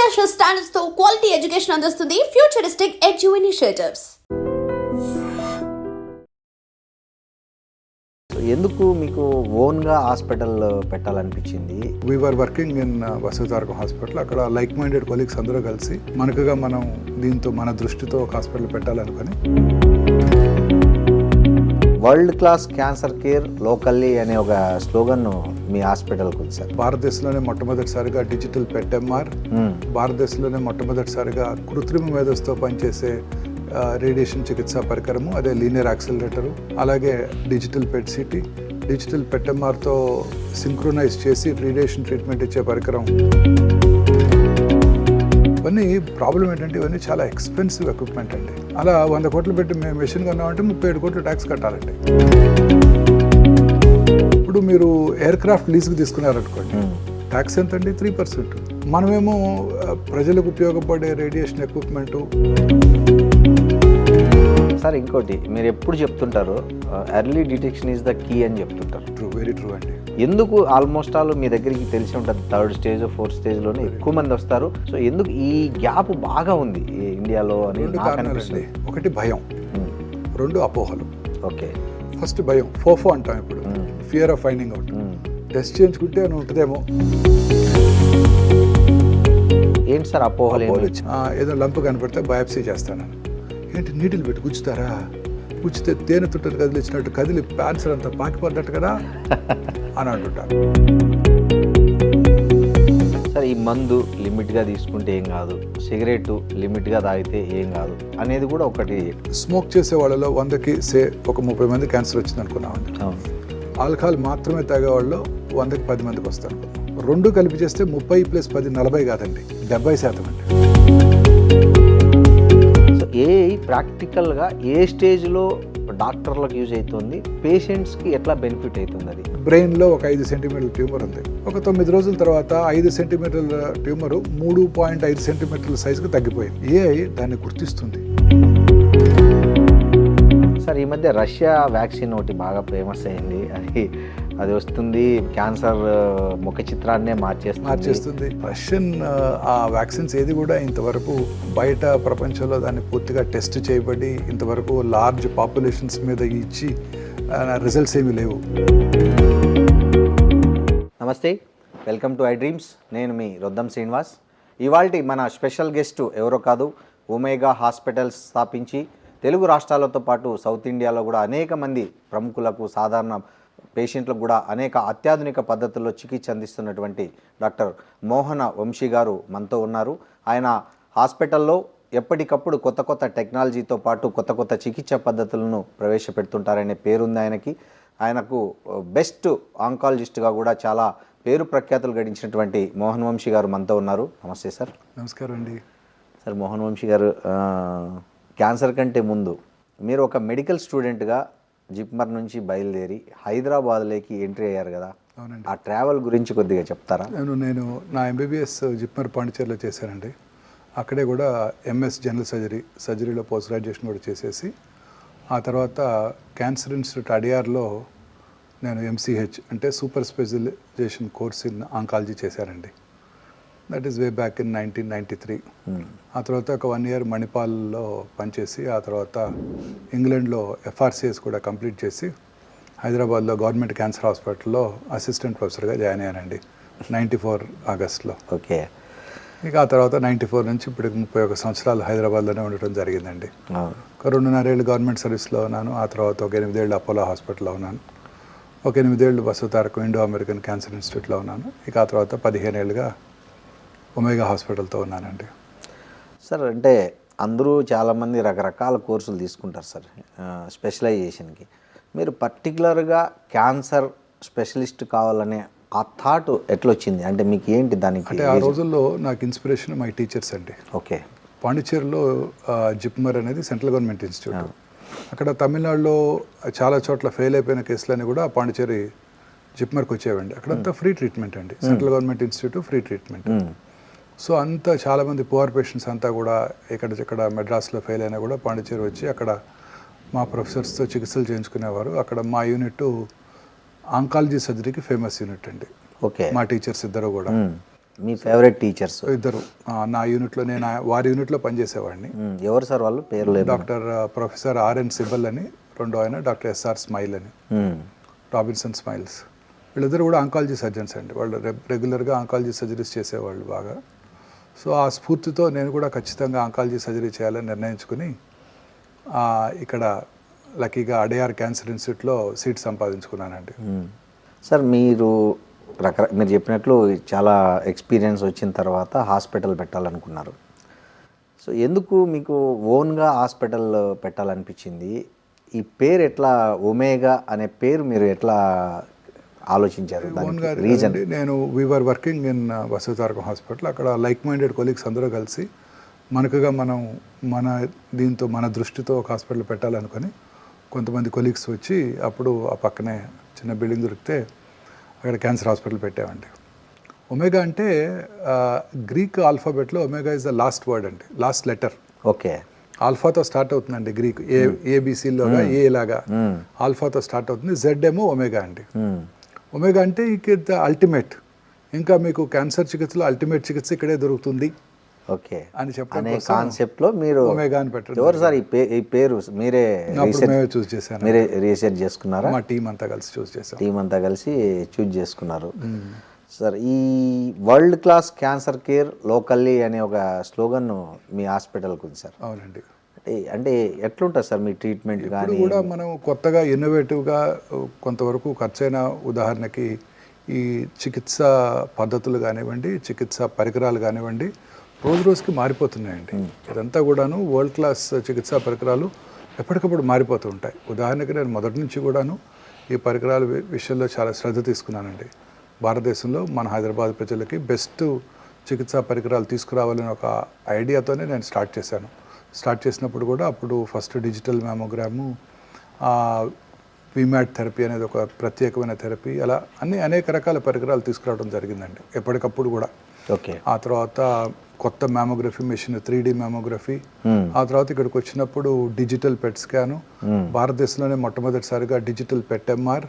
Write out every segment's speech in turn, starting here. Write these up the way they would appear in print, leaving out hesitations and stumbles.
International standards తో quality education అందిస్తుంది futuristic edu initiatives. ఎందుకు మీకు ఓన్గా హాస్పిటల్ పెట్టాలనిపించింది? వీ వర్ వర్కింగ్ ఇన్ వసుధారకం హాస్పిటల్. అక్కడ లైక్ మైండెడ్ కొలీగ్స్ అందరూ కలిసి మనకుగా మనం దీంతో మన దృష్టితో ఒక హాస్పిటల్ పెట్టాలనుకొని world class cancer care locally అనే ఒక స్లోగన్ మీ హాస్పిటల్కి ఉంది సార్. భారతదేశంలోనే మొట్టమొదటిసారిగా డిజిటల్ పెట్ ఎంఆర్, భారతదేశంలోనే మొట్టమొదటిసారిగా కృత్రిమ మేధస్సుతో పనిచేసే రేడియేషన్ చికిత్సా పరికరము, అదే లీనియర్ యాక్సిలరేటరు, అలాగే డిజిటల్ పెట్ సిటీ, డిజిటల్ పెట్ ఎంఆర్తో సింక్రోనైజ్ చేసి రేడియేషన్ ట్రీట్మెంట్ ఇచ్చే పరికరం. ఇవన్నీ ప్రాబ్లం ఏంటంటే ఇవన్నీ చాలా ఎక్స్పెన్సివ్ ఎక్విప్మెంట్ అండి. అలా 100 కోట్లు పెట్టి మేము మెషిన్ కొన్నామంటే 37 కోట్లు ట్యాక్స్ కట్టాలండి. ఇప్పుడు మీరు ఎయిర్ క్రాఫ్ట్ లీజ్కి తీసుకున్నారనుకోండి, ట్యాక్స్ ఎంత అండి? 3%. మనమేమో ప్రజలకు ఉపయోగపడే రేడియేషన్ ఎక్విప్మెంటు. సార్ ఇంకోటి మీరు ఎప్పుడు చెప్తుంటారు, early detection is the key అని చెప్తుంటారు. ట్రూ, వెరీ ట్రూ అండి. ఎందుకు ఆల్మోస్ట్ ఆల్ మీ దగ్గరికి తెలిసి ఉంటుంది 3rd స్టేజ్ 4th స్టేజ్లోనే ఎక్కువ మంది వస్తారు. సో ఎందుకు ఈ గ్యాప్ బాగా ఉంది ఇండియాలో అని? 2 కారణాలండి. ఒకటి భయం, 2 అపోహలు. ఓకే, ఫస్ట్ భయం, ఫోఫో అంటాం ఇప్పుడు, fear of finding out. Test చేయించుకుంటే అని ఉంటుందేమో. ఏంటి సార్ అపోహలు? ఏదో లంపు కనపడితే బయాప్సీ చేస్తాను. ఏంటి నీటిలు పెట్టి గుచ్చుతారా? గుచ్చితే తేనె తుట్టలు కదిలిచ్చినట్టు కదిలి క్యాన్సర్ అంతా పాకిపోద్దట కదా అని అంటుంటారు. సార్ ఈ మందు లిమిట్గా తీసుకుంటే ఏం కాదు, సిగరెట్ లిమిట్గా తాగితే ఏం కాదు అనేది కూడా ఒకటి. స్మోక్ చేసే వాళ్ళలో 100కి ఒక 30 మంది క్యాన్సర్ వచ్చింది అనుకున్నామండి. ఆల్కహాల్ మాత్రమే తాగే వాళ్ళు 100కి 10 మందికి వస్తారు. 2 కలిపి చేస్తే 30 + 10 40 కాదండి, 70% అండి. ఏ ప్రాక్టికల్గా ఏ స్టేజ్లో డాక్టర్లకు యూజ్ అవుతుంది, పేషెంట్స్కి ఎట్లా బెనిఫిట్ అవుతుంది? అది బ్రెయిన్లో ఒక 5 సెంటీమీటర్ల ట్యూమర్ ఉంది. ఒక 9 రోజుల తర్వాత 5 సెంటీమీటర్ల ట్యూమర్ 3.5 సెంటీమీటర్ల సైజుకు తగ్గిపోయింది. ఏఐ దాన్ని గుర్తిస్తుంది. సార్ ఈ మధ్య రష్యా వ్యాక్సిన్ ఒకటి బాగా ఫేమస్ అయింది. అది వస్తుంది, క్యాన్సర్ ముఖ చిత్రాన్నే మార్చేస్తుంది. రష్యన్ ఆ వ్యాక్సిన్స్ ఏది కూడా ఇంతవరకు బయట ప్రపంచంలో దాన్ని పూర్తిగా టెస్ట్ చేయబడి ఇంతవరకు లార్జ్ పాపులేషన్స్ మీద ఇచ్చి రిజల్ట్స్ ఏమీ లేవు. నమస్తే, వెల్కమ్ టు ఐ డ్రీమ్స్. నేను మీ రొద్దం శ్రీనివాస్. ఇవాల్టి మన స్పెషల్ గెస్ట్ ఎవరో కాదు, ఒమేగా హాస్పిటల్స్ స్థాపించి తెలుగు రాష్ట్రాలతో పాటు సౌత్ ఇండియాలో కూడా అనేక మంది ప్రముఖులకు, సాధారణ పేషెంట్లకు కూడా అనేక అత్యాధునిక పద్ధతుల్లో చికిత్స అందిస్తున్నటువంటి డాక్టర్ మోహన వంశీ గారు మనతో ఉన్నారు. ఆయన హాస్పిటల్లో ఎప్పటికప్పుడు కొత్త కొత్త టెక్నాలజీతో పాటు కొత్త కొత్త చికిత్స పద్ధతులను ప్రవేశపెడుతుంటారనే పేరుంది ఆయనకి. ఆయనకు బెస్ట్ ఆంకాలజిస్ట్గా కూడా చాలా పేరు ప్రఖ్యాతులు గడించినటువంటి మోహన్ వంశీ గారు మనతో ఉన్నారు. నమస్తే సార్. నమస్కారం అండి. సార్ మోహన్ వంశీ గారు, క్యాన్సర్ కంటే ముందు మీరు ఒక మెడికల్ స్టూడెంట్గా జిప్మర్ నుంచి బయలుదేరి హైదరాబాద్లోకి ఎంట్రీ అయ్యారు కదా. అవునండి. ఆ ట్రావెల్ గురించి కొద్దిగా చెప్తారా? నేను నా ఎంబీబీఎస్ జిప్మర్ పాండిచేరిలో చేశానండి. అక్కడే కూడా ఎంఎస్ జనరల్ సర్జరీలో పోస్ట్ గ్రాడ్యుయేషన్ కూడా చేసేసి ఆ తర్వాత క్యాన్సర్ ఇన్స్టిట్యూట్ అడియార్లో నేను ఎంసీహెచ్ అంటే super specialization course in oncology చేశానండి. That is way back in 1993. ఆ తర్వాత ఒక 1 year మణిపాల్లో పనిచేసి ఆ తర్వాత ఇంగ్లాండ్లో ఎఫ్ఆర్సిఎస్ కూడా కంప్లీట్ చేసి హైదరాబాద్లో గవర్నమెంట్ క్యాన్సర్ హాస్పిటల్లో అసిస్టెంట్ ప్రొఫెసర్గా జాయిన్ అయ్యానండి 94 ఆగస్ట్లో. ఓకే. ఇక ఆ తర్వాత 94 నుంచి ఇప్పుడు 31 సంవత్సరాలు హైదరాబాద్లోనే ఉండటం జరిగిందండి. ఒక 2.5 ఏళ్ళు గవర్నమెంట్ సర్వీస్లో ఉన్నాను. ఆ తర్వాత ఒక 8 ఏళ్ళు అపోలో హాస్పిటల్లో ఉన్నాను. ఒక 8 ఏళ్ళు వసుధారకం ఇండో అమెరికన్ క్యాన్సర్ ఇన్స్టిట్యూట్లో ఉన్నాను. ఇక ఆ తర్వాత 15 ఏళ్ళుగా ఒమేగా హాస్పిటల్తో ఉన్నానండి. సార్ అంటే అందరూ చాలామంది రకరకాల కోర్సులు తీసుకుంటారు సార్ స్పెషలైజేషన్కి. మీరు పర్టికులర్గా క్యాన్సర్ స్పెషలిస్ట్ కావాలనే ఆ థాట్ ఎట్లా వచ్చింది? అంటే మీకు ఏంటి దానికి? అంటే ఆ రోజుల్లో నాకు ఇన్స్పిరేషన్ మై టీచర్స్ అండి. ఓకే. పాండిచేరిలో జిప్మర్ అనేది సెంట్రల్ గవర్నమెంట్ ఇన్స్టిట్యూట్. అక్కడ తమిళనాడులో చాలా చోట్ల ఫెయిల్ అయిపోయిన కేసులన్నీ కూడా పాండిచేరి జిప్మర్కి వచ్చేవండి. అక్కడంతా ఫ్రీ ట్రీట్మెంట్ అండి. Central government institute free treatment. So అంతా చాలామంది పువర్ పేషెంట్స్ అంతా కూడా ఇక్కడ మెడ్రాస్లో ఫెయిల్ అయినా కూడా పాండిచేరి వచ్చి అక్కడ మా ప్రొఫెసర్స్తో చికిత్సలు చేయించుకునేవారు. అక్కడ మా యూనిట్ ఆంకాలజీ సర్జరీకి ఫేమస్ యూనిట్ అండి. ఓకే. మా టీచర్స్ ఇద్దరు కూడా మీ ఫేవరెట్ టీచర్స్ ఇద్దరు నా యూనిట్లో, నేను వారి యూనిట్లో పనిచేసేవాడిని. ఎవరు సార్ వాళ్ళు పేర్లు ఏమన్నా? డాక్టర్ ప్రొఫెసర్ ఆర్ఎన్ సిబల్ అని, రెండో ఆయన డాక్టర్ ఎస్ఆర్ స్మైల్ అని, రాబిన్సన్ స్మైల్స్. వీళ్ళిద్దరు కూడా ఆంకాలజీ సర్జన్స్ అండి. వాళ్ళు రెగ్యులర్గా ఆంకాలజీ సర్జరీస్ చేసేవాళ్ళు బాగా. సో ఆ స్ఫూర్తితో నేను కూడా ఖచ్చితంగా ఆంకాలజీ సర్జరీ చేయాలని నిర్ణయించుకుని ఇక్కడ లక్కీగా అడయార్ క్యాన్సర్ ఇన్స్టిట్యూట్లో సీట్ సంపాదించుకున్నానండి. సార్ మీరు మీరు చెప్పినట్లు చాలా ఎక్స్పీరియన్స్ వచ్చిన తర్వాత హాస్పిటల్ పెట్టాలనుకున్నారు. సో ఎందుకు మీకు ఓన్గా హాస్పిటల్ పెట్టాలనిపించింది? ఈ పేరు ఎట్లా, ఒమేగా అనే పేరు మీరు ఎట్లా ఆలోచించారు? రీజన్? నేను వీఆర్ వర్కింగ్ ఇన్ వసతితారకం హాస్పిటల్. అక్కడ లైక్ మైండెడ్ కొలీగ్స్ అందరూ కలిసి మనకుగా మన దీంతో మన దృష్టితో ఒక హాస్పిటల్ పెట్టాలనుకొని కొంతమంది కొలీగ్స్ వచ్చి అప్పుడు ఆ పక్కనే చిన్న బిల్డింగ్ దొరికితే అక్కడ క్యాన్సర్ హాస్పిటల్ పెట్టామండి. ఒమేగా అంటే గ్రీక్ ఆల్ఫాబెట్లో omega is the last word అండి, లాస్ట్ లెటర్. ఓకే. ఆల్ఫాతో స్టార్ట్ అవుతుందండి గ్రీక్, ఏబిసిలోగా ఏ లాగా ఆల్ఫాతో స్టార్ట్ అవుతుంది. జెడ్ ఏమో ఒమేగా అండి. ఒమేగా అంటే ఇక ద అల్టిమేట్, ఇంకా మీకు క్యాన్సర్ చికిత్సలో అల్టిమేట్ చికిత్స ఇక్కడే దొరుకుతుంది ఓకే అని చెప్పే కాన్సెప్ట్ లో మీరు ఒమేగా అని పెట్టారు. ఎవరు సార్ ఈ పేరు? మీరే చూస్ చేశాను. మీరే రీసెర్చ్ చేసుకున్నారా? మా టీం అంతా కలిసి చూస్ చేశాం. టీం అంతా కలిసి చూస్ చేసుకున్నారు. సార్ ఈ world class cancer care locally అనే ఒక స్లోగన్ మీ హాస్పిటల్కి ఉంది సార్. అవునండి. అంటే ఎట్లుంటుంది సార్ మీ ట్రీట్మెంట్? కానీ కూడా మనం కొత్తగా ఇన్నోవేటివ్గా కొంతవరకు ఖర్చైన, ఉదాహరణకి ఈ చికిత్స పద్ధతులు కానివ్వండి, చికిత్స పరికరాలు కానివ్వండి, రోజు రోజుకి మారిపోతున్నాయండి. ఇదంతా కూడాను వరల్డ్ క్లాస్ చికిత్సా పరికరాలు ఎప్పటికప్పుడు మారిపోతూ ఉంటాయి. ఉదాహరణకి నేను మొదటి నుంచి కూడాను ఈ పరికరాల విషయంలో చాలా శ్రద్ధ తీసుకున్నానండి. భారతదేశంలో మన హైదరాబాద్ ప్రజలకి బెస్ట్ చికిత్సా పరికరాలు తీసుకురావాలని ఒక ఐడియాతోనే నేను స్టార్ట్ చేశాను. స్టార్ట్ చేసినప్పుడు కూడా అప్పుడు ఫస్ట్ డిజిటల్ మ్యామోగ్రాము, విమాట్ థెరపీ అనేది ఒక ప్రత్యేకమైన థెరపీ, అలా అనేక రకాల పరికరాలు తీసుకురావడం జరిగిందండి ఎప్పటికప్పుడు కూడా. ఓకే. ఆ తర్వాత కొత్త మ్యామోగ్రఫీ మెషిన్, 3D మ్యామోగ్రఫీ. ఆ తర్వాత ఇక్కడికి వచ్చినప్పుడు డిజిటల్ పెట్ స్కాను, భారతదేశంలోనే మొట్టమొదటిసారిగా డిజిటల్ పెట్ ఎంఆర్,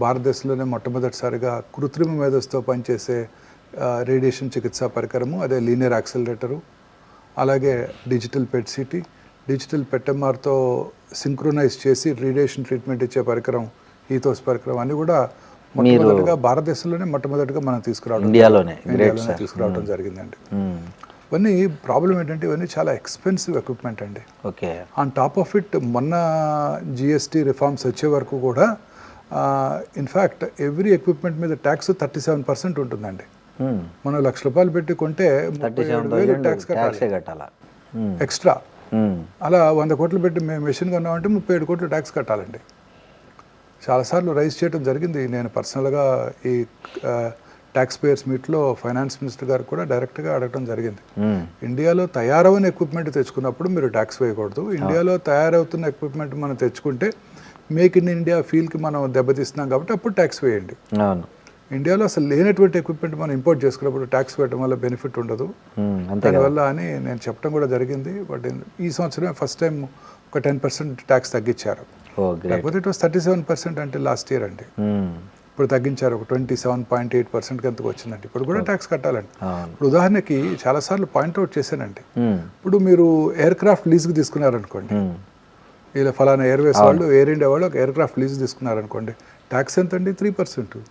భారతదేశంలోనే మొట్టమొదటిసారిగా కృత్రిమ మేధస్సుతో పనిచేసే రేడియేషన్ చికిత్సా పరికరము, అదే లీనియర్ యాక్సిలరేటరు, అలాగే డిజిటల్ పెట్ సిటీ, డిజిటల్ పెట్ ఎంఆర్తో సింక్రొనైజ్ చేసి రేడియేషన్ ట్రీట్మెంట్ ఇచ్చే పరికరం, ఈథోస్ పరికరం అన్నీ కూడా మొట్టమొదటిగా భారతదేశంలోనే మొట్టమొదటిగా మనం ఇండియాలోనే తీసుకురావడం జరిగిందండి. ఇవన్నీ ప్రాబ్లం ఏంటంటే ఇవన్నీ చాలా ఎక్స్పెన్సివ్ ఎక్విప్మెంట్ అండి. Okay. On top of it మొన్న జిఎస్టీ రిఫార్మ్స్ వచ్చే వరకు కూడా ఇన్ఫ్యాక్ట్ ఎవ్రీ ఎక్విప్మెంట్ మీద ట్యాక్స్ 37% ఉంటుందండి. మనం ₹1,00,000 పెట్టి కొంటే 37,000 ట్యాక్స్ కట్టాలి ఎక్స్ట్రా. అలా 100 కోట్లు పెట్టి మేము మెషిన్ కొన్నామంటే 37 కోట్లు ట్యాక్స్ కట్టాలండి. చాలాసార్లు రైజ్ చేయడం జరిగింది. నేను పర్సనల్గా ఈ ట్యాక్స్ పేయర్స్ మీట్లో ఫైనాన్స్ మినిస్టర్ గారు కూడా డైరెక్ట్గా అడగడం జరిగింది. ఇండియాలో తయారవని ఎక్విప్మెంట్ తెచ్చుకున్నప్పుడు మీరు ట్యాక్స్ వేయకూడదు. ఇండియాలో తయారవుతున్న ఎక్విప్మెంట్ మనం తెచ్చుకుంటే మేక్ ఇన్ ఇండియా ఫీల్కి మనం దెబ్బతీస్తున్నాం కాబట్టి అప్పుడు ట్యాక్స్ వేయండి. ఇండియాలో అసలు లేనటువంటి ఎక్విప్మెంట్ మనం ఇంపోర్ట్ చేసుకున్నప్పుడు ట్యాక్స్ వేయడం వల్ల బెనిఫిట్ ఉండదు దానివల్ల అని నేను చెప్పడం కూడా జరిగింది. బట్ ఈ సంవత్సరమే ఫస్ట్ టైం ఒక 10% ట్యాక్స్ తగ్గించారు. లేకపోతే ఇట్ వాస్ 37% అంటే లాస్ట్ ఇయర్ అండి. ఇప్పుడు తగ్గించారు, ఒక 27.8% ఎంతకు వచ్చిందండి. ఇప్పుడు కూడా ట్యాక్స్ కట్టాలండి. ఇప్పుడు ఉదాహరణకి చాలాసార్లు పాయింట్అవుట్ చేశానండి. ఇప్పుడు మీరు ఎయిర్ క్రాఫ్ట్ లీజ్కి తీసుకున్నారనుకోండి, ఇలా ఫలానా ఎయిర్వేస్ వాళ్ళు, ఎయిర్ ఇండియా వాళ్ళు ఒక ఎయిర్ క్రాఫ్ట్ లీజ్ తీసుకున్నారనుకోండి, ట్యాక్స్ ఎంత అండి? 3%.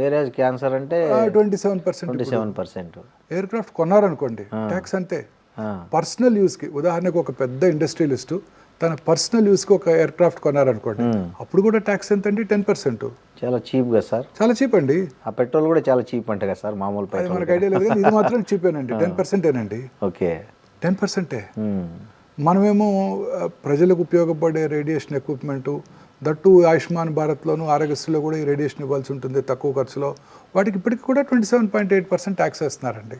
వేరే క్యాన్సర్ అంటే 27%. ఎయిర్ క్రాఫ్ట్ కొన్నారనుకోండి, ట్యాక్స్ అంతే. పర్సనల్ యూస్కి, ఉదాహరణకు ఒక పెద్ద ఇండస్ట్రియలిస్టు తన పర్సనల్ యూస్కి ఒక ఎయిర్ క్రాఫ్ట్ కొన్నారనుకోండి, అప్పుడు కూడా ట్యాక్స్ ఎంత అండి? 10%. చాలా చీప్గా సార్. చాలా చీప్ అండి. ఆ పెట్రోల్ కూడా చాలా చీప్ అంటే కదా సార్, మామూలు పెట్రోల్ మనకు ఐడియా లేదు కానీ ఇది మాత్రం చీపేనండి. 10%ఏనండి. ఓకే, 10%. మనమేమో ప్రజలకు ఉపయోగపడే రేడియేషన్ ఎక్విప్మెంటు, దట్టు ఆయుష్మాన్ భారత్లోను ఆరోగ్యశ్రీలో కూడా ఈ రేడియేషన్ ఇవ్వాల్సి ఉంటుంది తక్కువ ఖర్చులో, వాటికి ఇప్పటికి కూడా 27.8% ట్యాక్స్ వేస్తున్నారండి.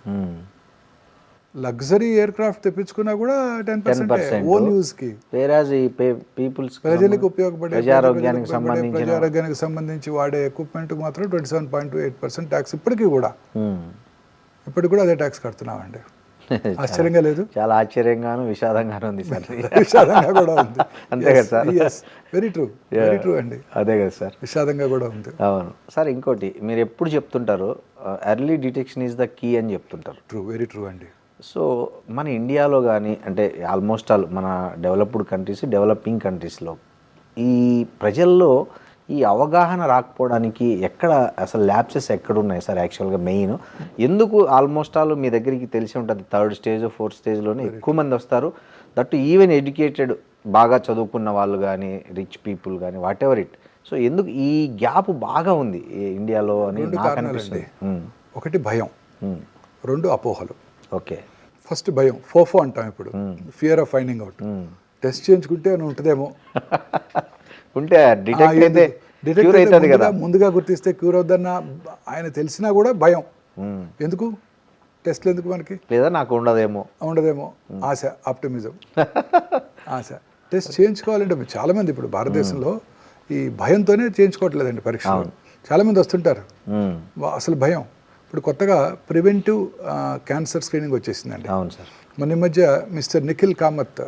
లగ్జరీ ఎయిర్ క్రాఫ్ట్ తెప్పించుకున్నా కూడా 10% ఓన్ యూజ్ కి. ప్రజలకు ఉపయోగపడే ప్రజారోగ్యానికి సంబంధించి వాడే ఎక్విప్మెంట్ మాత్రం 27.8% ట్యాక్స్ ఇప్పటికీ కూడా అదే ట్యాక్స్ కడుతున్నామండి. ఆశ్చర్యంగా లేదు? చాలా ఆశ్చర్యంగాను విషాదంగాను ఉంది సార్. విషాదంగా కూడా ఉంది. అంతే కదా సార్? వెరీ ట్రూ అండి. అదే కదా సార్, విషాదంగా కూడా ఉంది. అవును సార్. ఇంకోటి మీరు ఎప్పుడు చెప్తుంటారు, early detection is the key అని చెప్తుంటారు. వెరీ ట్రూ అండి. సో మన ఇండియాలో కానీ అంటే ఆల్మోస్ట్ ఆల్ మన డెవలప్డ్ కంట్రీస్, డెవలపింగ్ కంట్రీస్లో ఈ ప్రజల్లో ఈ అవగాహన రాకపోవడానికి ఎక్కడ అసలు ల్యాబ్సెస్ ఎక్కడ ఉన్నాయి సార్? యాక్చువల్గా మెయిన్ ఎందుకు ఆల్మోస్ట్ ఆల్ మీ దగ్గరికి తెలిసి ఉంటుంది, 3rd స్టేజ్ 4th స్టేజ్లోనే ఎక్కువ మంది వస్తారు. దట్ ఈవెన్ ఎడ్యుకేటెడ్, బాగా చదువుకున్న వాళ్ళు కానీ, రిచ్ పీపుల్ కానీ, వాట్ ఎవర్ ఇట్. సో ఎందుకు ఈ గ్యాప్ బాగా ఉంది ఇండియాలో అని నాకు అనిపిస్తుంది. ఒకటి భయం, 2 అపోహలు. ఓకే, ఫస్ట్ భయం, ఫోఫో అంటాం ఇప్పుడు, fear of finding out. Test చేయించుకుంటే అని ఉంటుందేమో, ఉంటే డిటెక్ట్ అవుతుంది కదా, ముందుగా గుర్తిస్తే క్యూర్ అవుద్దన్న ఆయన తెలిసినా కూడా భయం. ఎందుకు టెస్ట్లు ఎందుకు మనకి? లేదా నాకు ఉండదేమో ఆశ, ఆప్టిమిజం, ఆశ. టెస్ట్ చేయించుకోవాలంటే చాలామంది ఇప్పుడు భారతదేశంలో ఈ భయంతోనే చేయించుకోవట్లేదండి పరీక్షలు. చాలామంది వస్తుంటారు, అసలు భయం. ఇప్పుడు కొత్తగా ప్రివెంటివ్ క్యాన్సర్ స్క్రీనింగ్ వచ్చేసిందండి. అవును సార్. మొన్న మధ్య మిస్టర్ నిఖిల్ కామత్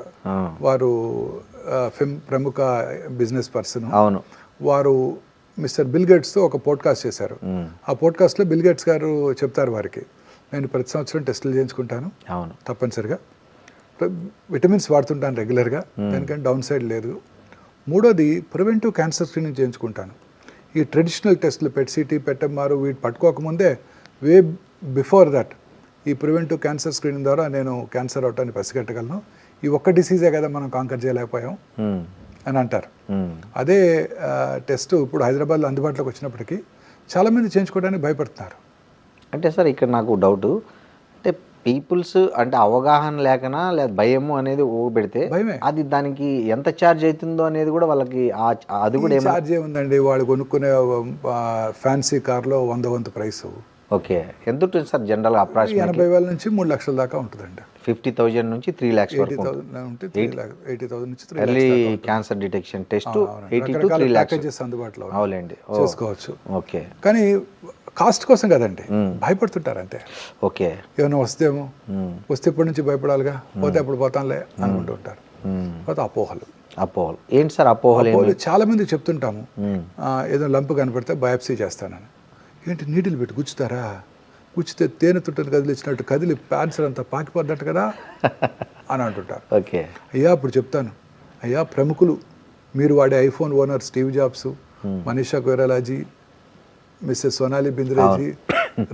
వారు ప్రముఖ బిజినెస్ పర్సన్, అవును, వారు మిస్టర్ బిల్ గేట్స్తో ఒక పోడ్కాస్ట్ చేశారు. ఆ పోడ్కాస్ట్లో బిల్ గేట్స్ గారు చెప్తారు వారికి, నేను ప్రతి సంవత్సరం టెస్టులు చేయించుకుంటాను, అవును, తప్పనిసరిగా విటమిన్స్ వాడుతుంటాను రెగ్యులర్గా, దానికంటే డౌన్ సైడ్ లేదు. 3వది ప్రివెంటివ్ క్యాన్సర్ స్క్రీనింగ్ చేయించుకుంటాను. ఈ ట్రెడిషనల్ టెస్టులు పెట్-సిటీ, పెట్టెంఆర్ వీటి పట్టుకోకముందే వే బిఫోర్ దట్ ఈ ప్రివెంటివ్ క్యాన్సర్ స్క్రీనింగ్ ద్వారా నేను క్యాన్సర్ అవటాన్ని పసిగట్టగలను. ఈ ఒక్క డిసీజే కదా మనం కాంకర్ చేయలేకపోయాం అని అంటారు. అదే టెస్ట్ ఇప్పుడు హైదరాబాద్లో అందుబాటులోకి వచ్చినప్పటికీ చాలామంది చేయించుకోవడానికి భయపడుతున్నారు. అంటే సార్ ఇక్కడ నాకు డౌట్, అంటే పీపుల్స్ అంటే అవగాహన లేకనా లేదా భయము అనేది పెడితే భయమే, అది దానికి ఎంత ఛార్జ్ అవుతుందో అనేది కూడా వాళ్ళకి అది కూడా ఛార్జ్ ఏముందండి, వాళ్ళు కొనుక్కునే ఫ్యాన్సీ కార్లో 100 వంతు ప్రైస్. ఓకే, ఎంత ఉంటుంది సార్ జనరల్గా? అప్రాక్సిమేట్లీ 80,000 నుంచి 3 లక్షల దాకా ఉంటుందండి. 50,000 నుంచి 3 lakhs వరకు. 80,000 నుంచి 3 early cancer detection test 80 to 3 lakhs packages అందుబాటులో అవునండి, చేసుకోవచ్చు. ఓకే, కానీ కాస్ట్ కోసం కదండి, భయపడుతుంటారు అంతే. ఓకే, ఏమైనా వస్తేమో, వస్తే ఇప్పటి నుంచి భయపడాలిగా, పోతే అప్పుడు పోతాంలే అనుకుంటూ ఉంటారు. తర్వాత అపోహలు. ఏంటి సార్ అపోహలు? చాలా మంది చెప్తుంటాము, ఏదో లంపు కనపడితే బయాప్సీ చేస్తానని. ఏంటి నీటిలు పెట్టి గుచ్చుతారా? గుచ్చితే తేనె తుట్టని కదిలిచ్చినట్టు కదిలి క్యాన్సర్ అంతా పాకిపోద్దట కదా అని అంటుంటారు. ఓకే, అయ్యా అప్పుడు చెప్తాను, అయ్యా ప్రముఖులు మీరు వాడే iPhone owner Steve Jobs, Manisha కొయిరాలాజీ, మిస్సెస్ సోనాలి బింద్రేజీ,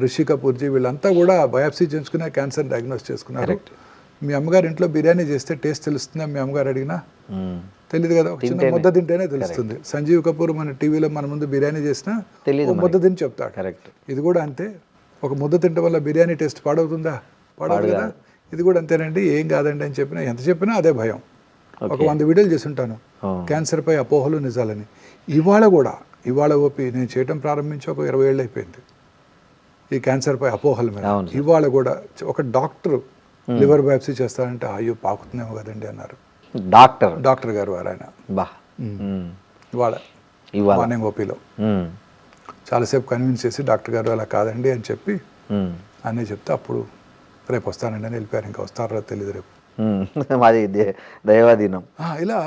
రిషి కపూర్జీ, వీళ్ళంతా కూడా బయాప్సీ చేయించుకునే క్యాన్సర్ డయాగ్నోస్ చేసుకున్నారు. మీ అమ్మగారు ఇంట్లో బిర్యానీ చేస్తే టేస్ట్ తెలుస్తుందా? మీ అమ్మగారు అడిగినా తెలియదు కదా, ఒక చిన్న ముద్ద తింటేనే తెలుస్తుంది. సంజీవ్ కపూర్ మన టీవీలో మన ముందు బిర్యానీ చేసినా ముద్ద తిని చెప్తాడు. కరెక్ట్. ఇది కూడా అంతే, ఒక ముద్ద తినడం వల్ల బిర్యానీ టేస్ట్ పాడవుతుందా? పాడదు కదా. ఇది కూడా అంతేనండి, ఏం కాదండి అని చెప్పినా, ఎంత చెప్పినా అదే భయం. ఒక 100 వీడియోలు చేసి ఉంటాను క్యాన్సర్పై అపోహలు నిజాలని. ఇవాళ ఓపి నేను చేయటం ప్రారంభించి ఒక 20 ఏళ్ళు అయిపోయింది ఈ క్యాన్సర్పై అపోహల మీద. ఇవాళ కూడా ఒక డాక్టర్ లివర్ బయాప్సీ చేస్తారంటే అయ్యో పాకుతున్నామో కదండి అన్నారు డాక్టర్ గారు వారు. ఆయన ఇవాళ మార్నింగ్ ఓపీలో చాలాసేపు కన్విన్స్ చేసి డాక్టర్ గారు అలా కాదండి అని చెప్పి అన్నీ చెప్తే అప్పుడు రేపు వస్తానండి అని వెళ్ళిపోయారు. ఇంకా వస్తారో తెలియదు రేపు. మాది దైవాధీనం. ఇలా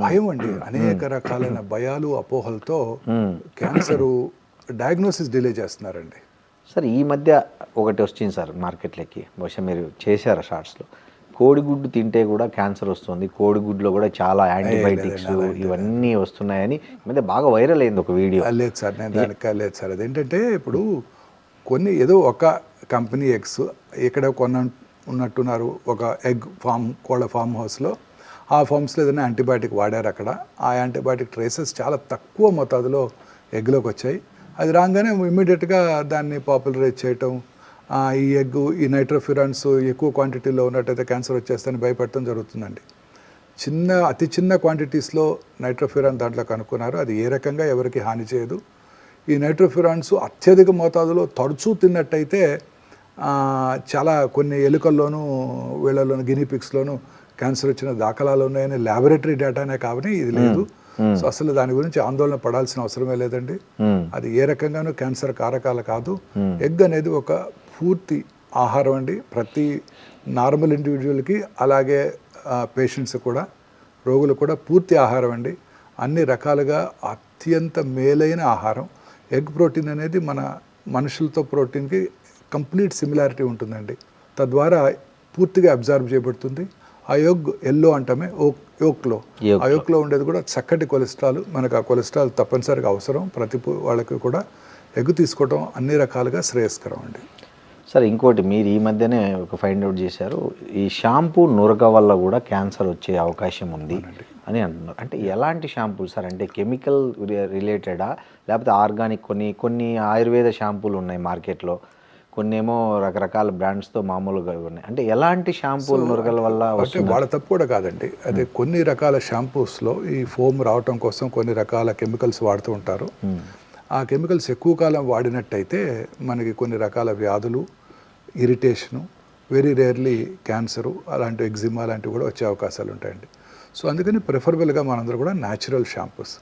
భయం అండి, అనేక రకాలైన భయాలు అపోహలతో క్యాన్సర్ డయాగ్నోసిస్ డిలే చేస్తున్నారండి. సార్ ఈ మధ్య ఒకటి వచ్చింది సార్ మార్కెట్లోకి, బహుశా మీరు చేశారు షార్ట్స్లో, కోడిగుడ్డు తింటే కూడా క్యాన్సర్ వస్తుంది, కోడిగుడ్లో కూడా చాలా యాంటీబయాటిక్స్ ఇవన్నీ వస్తున్నాయని ఈ మధ్య బాగా వైరల్ అయింది ఒక వీడియో. లేదు సార్, నేను దానికి లేదు సార్. అదేంటంటే ఇప్పుడు కొన్ని ఏదో ఒక కంపెనీ ఎగ్స్ ఇక్కడ ఉన్నట్టున్నారు, ఒక ఎగ్ ఫామ్, కోళ్ళ ఫామ్ హౌస్లో. ఆ ఫామ్స్లో ఏదైనా యాంటీబయాటిక్ వాడారు అక్కడ. ఆ యాంటీబయాటిక్ ట్రేసెస్ చాలా తక్కువ మోతాదులో ఎగ్లోకి వచ్చాయి. అది రాగానే ఇమ్మీడియట్గా దాన్ని పాపులరైజ్ చేయటం, ఈ ఎగ్ ఈ నైట్రోఫ్యూరాన్స్ ఎక్కువ క్వాంటిటీలో ఉన్నట్టయితే క్యాన్సర్ వచ్చేస్తుందని భయపెట్టడం జరుగుతుందండి. అతి చిన్న క్వాంటిటీస్లో నైట్రోఫ్యూరాన్ దాంట్లో కనుక్కున్నారు. అది ఏ రకంగా ఎవరికి హాని చేయదు. ఈ నైట్రోఫ్యూరాన్స్ అత్యధిక మోతాదులో తరచూ తిన్నట్టయితే చాలా కొన్ని ఎలుకల్లోనూ వీళ్ళలోనూ గినీపిక్స్లోనూ క్యాన్సర్ వచ్చిన దాఖలాలు ఉన్నాయని ల్యాబొరేటరీ డేటానే కాబట్టి ఇది లేదు. సో అసలు దాని గురించి ఆందోళన పడాల్సిన అవసరమే లేదండి. అది ఏ రకంగానూ క్యాన్సర్ కారకాలు కాదు. ఎగ్ అనేది ఒక పూర్తి ఆహారం అండి. ప్రతి నార్మల్ ఇండివిజువల్కి అలాగే పేషెంట్స్ కూడా, రోగులు కూడా పూర్తి ఆహారం అండి. అన్ని రకాలుగా అత్యంత మేలైన ఆహారం. ఎగ్ ప్రోటీన్ అనేది మన మనుషులతో ప్రోటీన్కి కంప్లీట్ సిమిలారిటీ ఉంటుందండి. తద్వారా పూర్తిగా అబ్జర్వ్ చేయబడుతుంది. ఆ ఎల్లో అంటామే యోక్లో, ఆ యోక్లో ఉండేది కూడా చక్కటి కొలెస్ట్రాల్. మనకు ఆ కొలెస్ట్రాల్ తప్పనిసరిగా అవసరం. ప్రతి వాళ్ళకి కూడా ఎగ్ తీసుకోవడం అన్ని రకాలుగా శ్రేయస్కరం అండి. సార్ ఇంకోటి, మీరు ఈ మధ్యనే ఒక ఫైండ్ అవుట్ చేశారు, ఈ షాంపూ నురగ వల్ల కూడా క్యాన్సర్ వచ్చే అవకాశం ఉంది అని అంటున్నారు. అంటే ఎలాంటి షాంపూలు సార్? అంటే కెమికల్ రిలేటెడా, లేకపోతే ఆర్గానిక్? కొన్ని ఆయుర్వేద షాంపూలు ఉన్నాయి మార్కెట్లో, కొన్ని ఏమో రకరకాల బ్రాండ్స్తో మామూలుగా ఉన్నాయి. అంటే ఎలాంటి షాంపూలు నురగల వల్ల అంటే వాళ్ళ తప్పు కూడా కాదండి. అదే కొన్ని రకాల షాంపూస్లో ఈ ఫోమ్ రావటం కోసం కొన్ని రకాల కెమికల్స్ వాడుతూ ఉంటారు. ఆ కెమికల్స్ ఎక్కువ కాలం వాడినట్టయితే మనకి కొన్ని రకాల వ్యాధులు, ఇరిటేషను, వెరీ రేర్లీ క్యాన్సరు, అలాంటి ఎగ్జిమా లాంటివి కూడా వచ్చే అవకాశాలు ఉంటాయండి. సో అందుకని ప్రిఫరబుల్గా మనందరూ కూడా న్యాచురల్ షాంపూస్,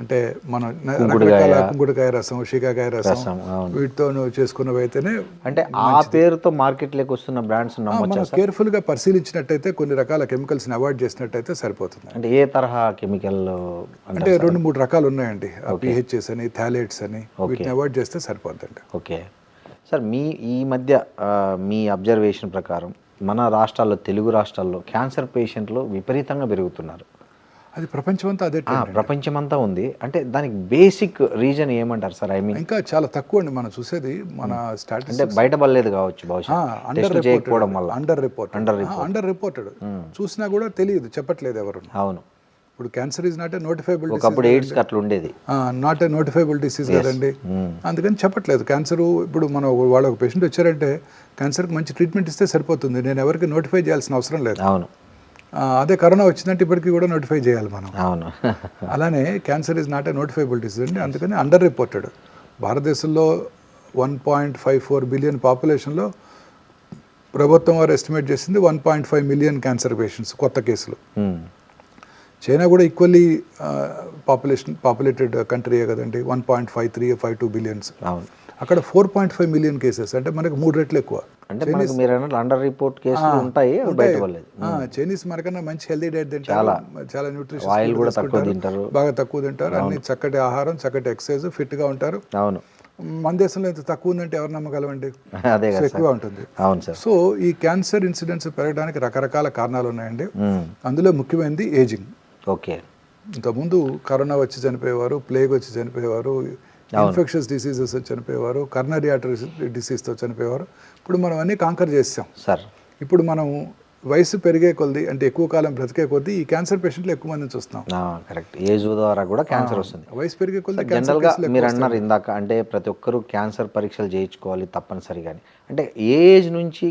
అంటే మనం రకరకాల కుంకుడుకాయ రసం, షీకాకాయ రసం వీటితో చేసుకున్నవి అయితేనే, అంటే ఆ పేరుతో మార్కెట్లోకి వస్తున్న బ్రాండ్స్ మనం కేర్ఫుల్గా పరిశీలించినట్టయితే కొన్ని రకాల కెమికల్స్ని అవాయిడ్ చేసినట్టయితే సరిపోతుంది. అంటే ఏ తరహా కెమికల్? అంటే 2-3 రకాలు ఉన్నాయండి. పిహెచ్ఎస్ అని, థాలేట్స్ అని, వీటిని అవాయిడ్ చేస్తే సరిపోతుందండి. ఓకే సార్, ఈ మధ్య మీ అబ్జర్వేషన్ ప్రకారం మన రాష్ట్రాల్లో, తెలుగు రాష్ట్రాల్లో క్యాన్సర్ పేషెంట్లు విపరీతంగా పెరుగుతున్నారు. అది ప్రపంచమంతా అదే, ప్రపంచమంతా ఉంది. అంటే దానికి బేసిక్ రీజన్ ఏమంటారు సార్? ఐ మీన్ ఇంకా చాలా తక్కువ అండి మనం చూసేది. మన అంటే బయటపడలేదు కావచ్చు, బహుశా అండర్ రిపోర్టెడ్ చూసినా కూడా తెలియదు, చెప్పట్లేదు ఎవరు. అవును. ఇప్పుడు cancer is not a notifiable, ఒకప్పుడు ఎయిడ్స్ అట్లా ఉండేది, నాట్ ఏ నోటిఫైబుల్ డిసీజ్ కదండి. అందుకని చెప్పట్లేదు. క్యాన్సర్ ఇప్పుడు మనం వాళ్ళ ఒక పేషెంట్ వచ్చారంటే క్యాన్సర్కి మంచి ట్రీట్మెంట్ ఇస్తే సరిపోతుంది. నేను ఎవరికి నోటిఫై చేయాల్సిన అవసరం లేదు. అవును. అదే కరోనా వచ్చిందంటే ఇప్పటికీ కూడా నోటిఫై చేయాలి మనం. అవును. అలానే cancer is not a notifiable disease అండి. అందుకని అండర్ రిపోర్టెడ్. భారతదేశంలో 1.54 బిలియన్ పాపులేషన్లో ప్రభుత్వం వారు ఎస్టిమేట్ చేసింది 1.5 మిలియన్ క్యాన్సర్ పేషెంట్స్, కొత్త కేసులు. చైనా కూడా ఈక్వల్లీ పాపులేటెడ్ కంట్రీయే కదండి, 1.53-52 బిలియన్స్. అక్కడ 4.5 మిలియన్ కేసెస్, అంటే మనకు 3 రెట్లు ఎక్కువ. అంటే మీరు అండర్ రిపోర్ట్ కేసులు ఉంటాయి, చైనీస్ మనకన్నా మంచి హెల్దీ డైట్ తింటారు, చాలా న్యూట్రిషన్, ఆయిల్ కూడా తక్కువ తింటారు, బాగా తక్కువ తింటారు, అన్ని చక్కటి ఆహారం, చక్కటి ఎక్సర్సైజ్, ఫిట్గా ఉంటారు. అవును. మన దేశంలో ఎంత తక్కువ ఉందంటే ఎవరు నమ్మగలమండి, ఎక్కువ ఉంటుంది. అవును సార్. సో ఈ క్యాన్సర్ ఇన్సిడెంట్స్ పెరగడానికి రకరకాల కారణాలు ఉన్నాయండి. అందులో ముఖ్యమైనది ఏజింగ్. ఓకే. ఇంతకుముందు కరోనా వచ్చి చనిపోయేవారు, ప్లేగ్ వచ్చి చనిపోయేవారు, ఇన్ఫెక్షస్ డిసీజెస్ చనిపోయేవారు, కర్నరీ ఆర్టరీ డిసీజ్తో చనిపోయేవారు. ఇప్పుడు మనం అన్నీ కాంకర్ చేసాం సార్. ఇప్పుడు మనం వయసు పెరిగే కొద్ది, అంటే ఎక్కువ కాలం బ్రతికే కొద్దీ ఈ క్యాన్సర్ పేషెంట్లు ఎక్కువ మందిని చూస్తాం. కరెక్ట్. ఏజ్ ద్వారా కూడా క్యాన్సర్ వస్తుంది. వయసు పెరిగే కొద్ది జనరల్గా మీరు అన్నారు ఇందాక, అంటే ప్రతి ఒక్కరూ క్యాన్సర్ పరీక్షలు చేయించుకోవాలి తప్పనిసరిగా. అంటే ఏ ఏజ్ నుంచి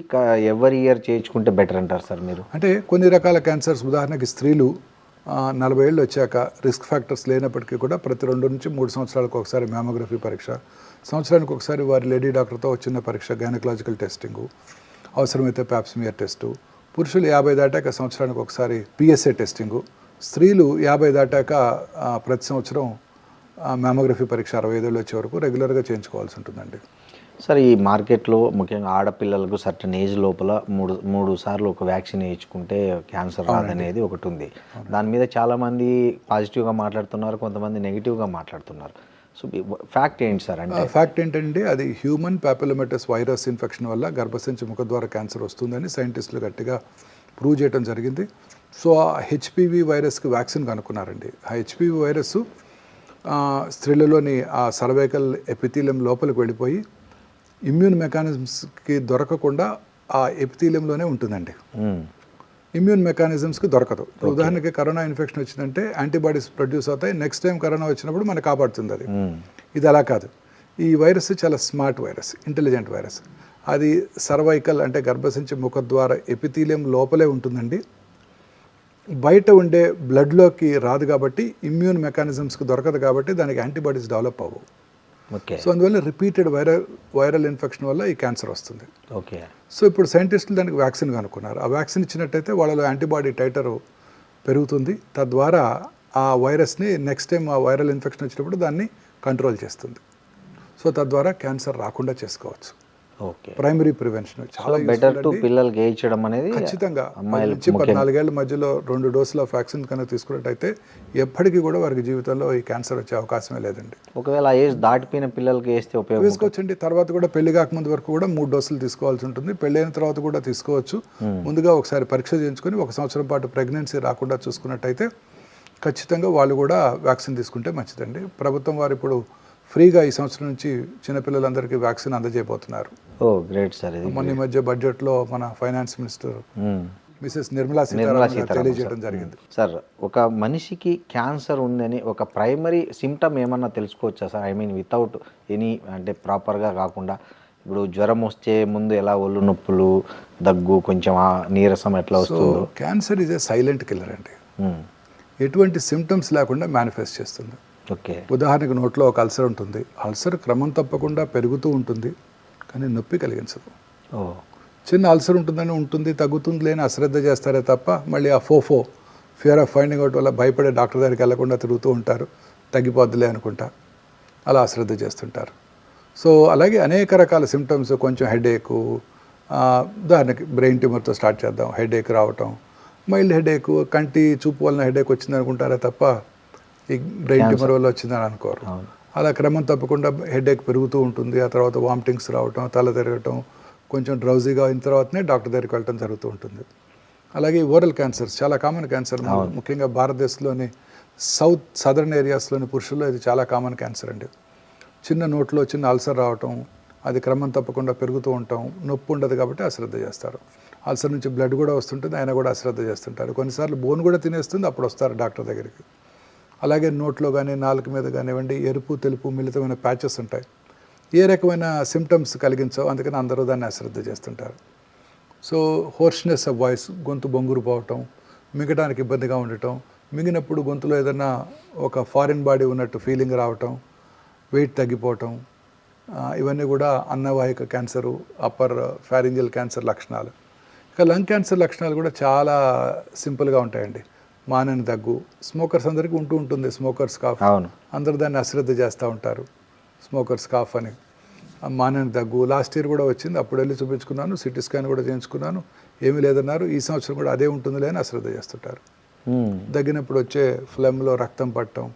ఎవరి ఇయర్ చేయించుకుంటే బెటర్ అంటారు సార్ మీరు? అంటే కొన్ని రకాల క్యాన్సర్స్, ఉదాహరణకి స్త్రీలు 40 ఏళ్ళు వచ్చాక రిస్క్ ఫ్యాక్టర్స్ లేనప్పటికీ కూడా ప్రతి 2 నుంచి 3 సంవత్సరాలకు ఒకసారి మ్యామోగ్రఫీ పరీక్ష, సంవత్సరానికి ఒకసారి వారి లేడీ డాక్టర్తో చిన్న పరీక్ష, గైనకలాజికల్ టెస్టింగు, అవసరమైతే ప్యాప్స్మియర్ టెస్టు. పురుషులు 50 దాటాక సంవత్సరానికి ఒకసారి పిఎస్ఏ టెస్టింగు. స్త్రీలు 50 దాటాక ప్రతి సంవత్సరం మ్యామోగ్రఫీ పరీక్ష 65 ఏళ్ళు వచ్చే వరకు రెగ్యులర్గా చేయించుకోవాల్సి ఉంటుందండి. సార్, ఈ మార్కెట్లో ముఖ్యంగా ఆడపిల్లలకు సర్టన్ ఏజ్ లోపల మూడు సార్లు ఒక వ్యాక్సిన్ వేయించుకుంటే క్యాన్సర్ రాదనేది ఒకటి ఉంది. దాని మీద చాలామంది పాజిటివ్గా మాట్లాడుతున్నారు, కొంతమంది నెగిటివ్గా మాట్లాడుతున్నారు. సో ఫ్యాక్ట్ ఏంటి సార్? అంటే ఫ్యాక్ట్ ఏంటంటే అది హ్యూమన్ పాపిలోమాటస్ వైరస్ ఇన్ఫెక్షన్ వల్ల గర్భసంచి ముఖద్వార క్యాన్సర్ వస్తుందని సైంటిస్టులు గట్టిగా ప్రూవ్ చేయడం జరిగింది. సో ఆ హెచ్పివి వైరస్కి వ్యాక్సిన్ కనుక్కున్నారండి. ఆ హెచ్పివి వైరస్ స్త్రీలలోని ఆ సర్వైకల్ ఎపిథీలియం లోపలికి వెళ్ళిపోయి ఇమ్యూన్ మెకానిజమ్స్కి దొరకకుండా ఆ ఎపిథీలియంలోనే ఉంటుందండి. ఇమ్యూన్ మెకానిజమ్స్కి దొరకదు. ఇప్పుడు ఉదాహరణకి కరోనా ఇన్ఫెక్షన్ వచ్చిందంటే యాంటీబాడీస్ ప్రొడ్యూస్ అవుతాయి, నెక్స్ట్ టైం కరోనా వచ్చినప్పుడు మనకు కాపాడుతుంది అది. ఇది అలా కాదు. ఈ వైరస్ చాలా స్మార్ట్ వైరస్, ఇంటెలిజెంట్ వైరస్. అది సర్వైకల్ అంటే గర్భసంచి ముఖద్వార ఎపిథీలియం లోపలే ఉంటుందండి. బయట ఉండే బ్లడ్లోకి రాదు కాబట్టి, ఇమ్యూన్ మెకానిజమ్స్కి దొరకదు కాబట్టి దానికి యాంటీబాడీస్ డెవలప్ అవ్వవు. సో అందువల్ల రిపీటెడ్ వైరల్ ఇన్ఫెక్షన్ వల్ల ఈ క్యాన్సర్ వస్తుంది. ఓకే. సో ఇప్పుడు సైంటిస్టులు దానికి వ్యాక్సిన్ కనుక్కున్నారు. ఆ వ్యాక్సిన్ ఇచ్చినట్టయితే వాళ్ళలో యాంటీబాడీ టైటర్ పెరుగుతుంది. తద్వారా ఆ వైరస్ని నెక్స్ట్ టైం ఆ వైరల్ ఇన్ఫెక్షన్ వచ్చినప్పుడు దాన్ని కంట్రోల్ చేస్తుంది. సో తద్వారా క్యాన్సర్ రాకుండా చేసుకోవచ్చు. ఓకే. ప్రైమరీ ప్రివెన్షన్ చాలా బెటర్ టు useful అండి. పిల్లలకి వేయించడం అనేది ఖచ్చితంగా 10 అమ్మాయిలు నుంచి 14 ఏళ్ల మధ్యలో 2 డోసుల వ్యాక్సిన్ కనుక తీసుకున్నట్టయితే ఎప్పటికీ కూడా వారికి జీవితంలో ఈ క్యాన్సర్ వచ్చే అవకాశమే లేదండి. ఒకవేళ ఆ ఏజ్ దాటిపోయిన పిల్లలకి వేస్తే ఉపయోగం వేసుకోవచ్చండి. తర్వాత కూడా పెళ్లి కాకముందు వరకు కూడా 3 డోసులు తీసుకోవాల్సి ఉంటుంది. పెళ్ళైన తర్వాత కూడా తీసుకోవచ్చు. ముందుగా ఒకసారి పరీక్ష చేయించుకొని 1 సంవత్సరం పాటు ప్రెగ్నెన్సీ రాకుండా చూసుకున్నట్టయితే ఖచ్చితంగా వాళ్ళు కూడా వ్యాక్సిన్ తీసుకుంటే మంచిదండి. ప్రభుత్వం వారు ఇప్పుడు ఫ్రీగా ఈ సంవత్సరం నుంచి చిన్నపిల్లలందరికీ వ్యాక్సిన్ అందజేయబోతున్నారు. ఓ గ్రేట్ సార్. ఇది మొన్న ఈ మధ్య బడ్జెట్లో మన finance minister Mrs Nirmala Sitharaman తెలియజేయడం జరిగింది. సార్, ఒక మనిషికి క్యాన్సర్ ఉందని ఒక ప్రైమరీ సిమ్టమ్ ఏమన్నా తెలుసుకోవచ్చా sir? I mean without any అంటే ప్రాపర్గా కాకుండా ఇప్పుడు జ్వరం వచ్చే ముందు ఎలా ఒళ్ళు నొప్పులు, దగ్గు, కొంచెం నీరసం ఎట్లా వస్తుందో. Cancer is a silent killer అండి. ఎటువంటి సిమ్టమ్స్ లేకుండా మేనిఫెస్ట్ చేస్తుంది. ఓకే. ఉదాహరణకు నోట్లో ఒక అల్సర్ ఉంటుంది. అల్సర్ క్రమం తప్పకుండా పెరుగుతూ ఉంటుంది కానీ నొప్పి కలిగించదు. ఓ చిన్న అల్సర్ ఉంటుందని ఉంటుంది, తగ్గుతుంది లేని అశ్రద్ధ చేస్తారే తప్ప మళ్ళీ ఆ ఫియర్ ఆఫ్ ఫైండింగ్ అవుట్ వల్ల భయపడే డాక్టర్ దగ్గరికి వెళ్లకుండా తిరుగుతూ ఉంటారు. తగ్గిపోద్దులే అనుకుంటా అలా అశ్రద్ధ చేస్తుంటారు. సో అలాగే అనేక రకాల సిమ్టమ్స్, కొంచెం హెడేకు, ఉదాహరణకి బ్రెయిన్ ట్యూమర్తో స్టార్ట్ చేద్దాం. హెడేక్ రావటం, మైల్డ్ హెడేక్, కంటి చూపు వలన హెడేక్ వచ్చింది అనుకుంటారే తప్ప ఈ బ్రెయిన్ ట్యూమర్ వల్ల వచ్చిందని అనుకోరు. అలా క్రమం తప్పకుండా హెడేక్ పెరుగుతూ ఉంటుంది. ఆ తర్వాత వామిటింగ్స్ రావటం, తల తిరగటం, కొంచెం డ్రౌజీగా అయిన తర్వాతనే డాక్టర్ దగ్గరికి వెళ్ళటం జరుగుతూ ఉంటుంది. అలాగే ఓరల్ క్యాన్సర్స్ చాలా కామన్ క్యాన్సర్. ముఖ్యంగా భారతదేశంలోని సదర్న్ ఏరియాస్లోని పురుషుల్లో ఇది చాలా కామన్ క్యాన్సర్ అండి. చిన్న నోట్లో చిన్న అల్సర్ రావటం, అది క్రమం తప్పకుండా పెరుగుతూ ఉంటాం. నొప్పి ఉండదు కాబట్టి అశ్రద్ధ చేస్తారు. అల్సర్ నుంచి బ్లడ్ కూడా వస్తుంటుంది, ఆయన కూడా అశ్రద్ధ చేస్తుంటారు. కొన్నిసార్లు బోన్ కూడా తినేస్తుంది, అప్పుడు వస్తారు డాక్టర్ దగ్గరికి. అలాగే నోట్లో కానీ నాలుక మీద కానివ్వండి ఎరుపు తెలుపు మిళితమైన ప్యాచెస్ ఉంటాయి. ఏ రకమైన సిమ్టమ్స్ కలిగించవు, అందుకని అందరూ దాన్ని అశ్రద్ధ చేస్తుంటారు. సో హోర్స్నెస్ ఆఫ్ వాయిస్, గొంతు బొంగురు పోవటం, మింగడానికి ఇబ్బందిగా ఉండటం, మింగినప్పుడు గొంతులో ఏదైనా ఒక ఫారిన్ బాడీ ఉన్నట్టు ఫీలింగ్ రావటం, వెయిట్ తగ్గిపోవటం, ఇవన్నీ కూడా అన్నవాహిక క్యాన్సరు, అప్పర్ ఫ్యారింజియల్ క్యాన్సర్ లక్షణాలు. ఇక లంగ్ క్యాన్సర్ లక్షణాలు కూడా చాలా సింపుల్గా ఉంటాయండి. మానని దగ్గు, స్మోకర్స్ అందరికీ ఉంటుంది స్మోకర్స్ కాఫ్. అందరూ దాన్ని అశ్రద్ధ చేస్తూ ఉంటారు స్మోకర్స్ కాఫ్ అని. మానని దగ్గు లాస్ట్ ఇయర్ కూడా వచ్చింది, అప్పుడు వెళ్ళి చూపించుకున్నాను, సిటీ స్కాన్ కూడా చేయించుకున్నాను, ఏమీ లేదన్నారు. ఈ సంవత్సరం కూడా అదే ఉంటుందిలే అని అశ్రద్ధ చేస్తుంటారు. దగ్గినప్పుడు వచ్చే ఫ్లెమ్లో రక్తం పట్టడం,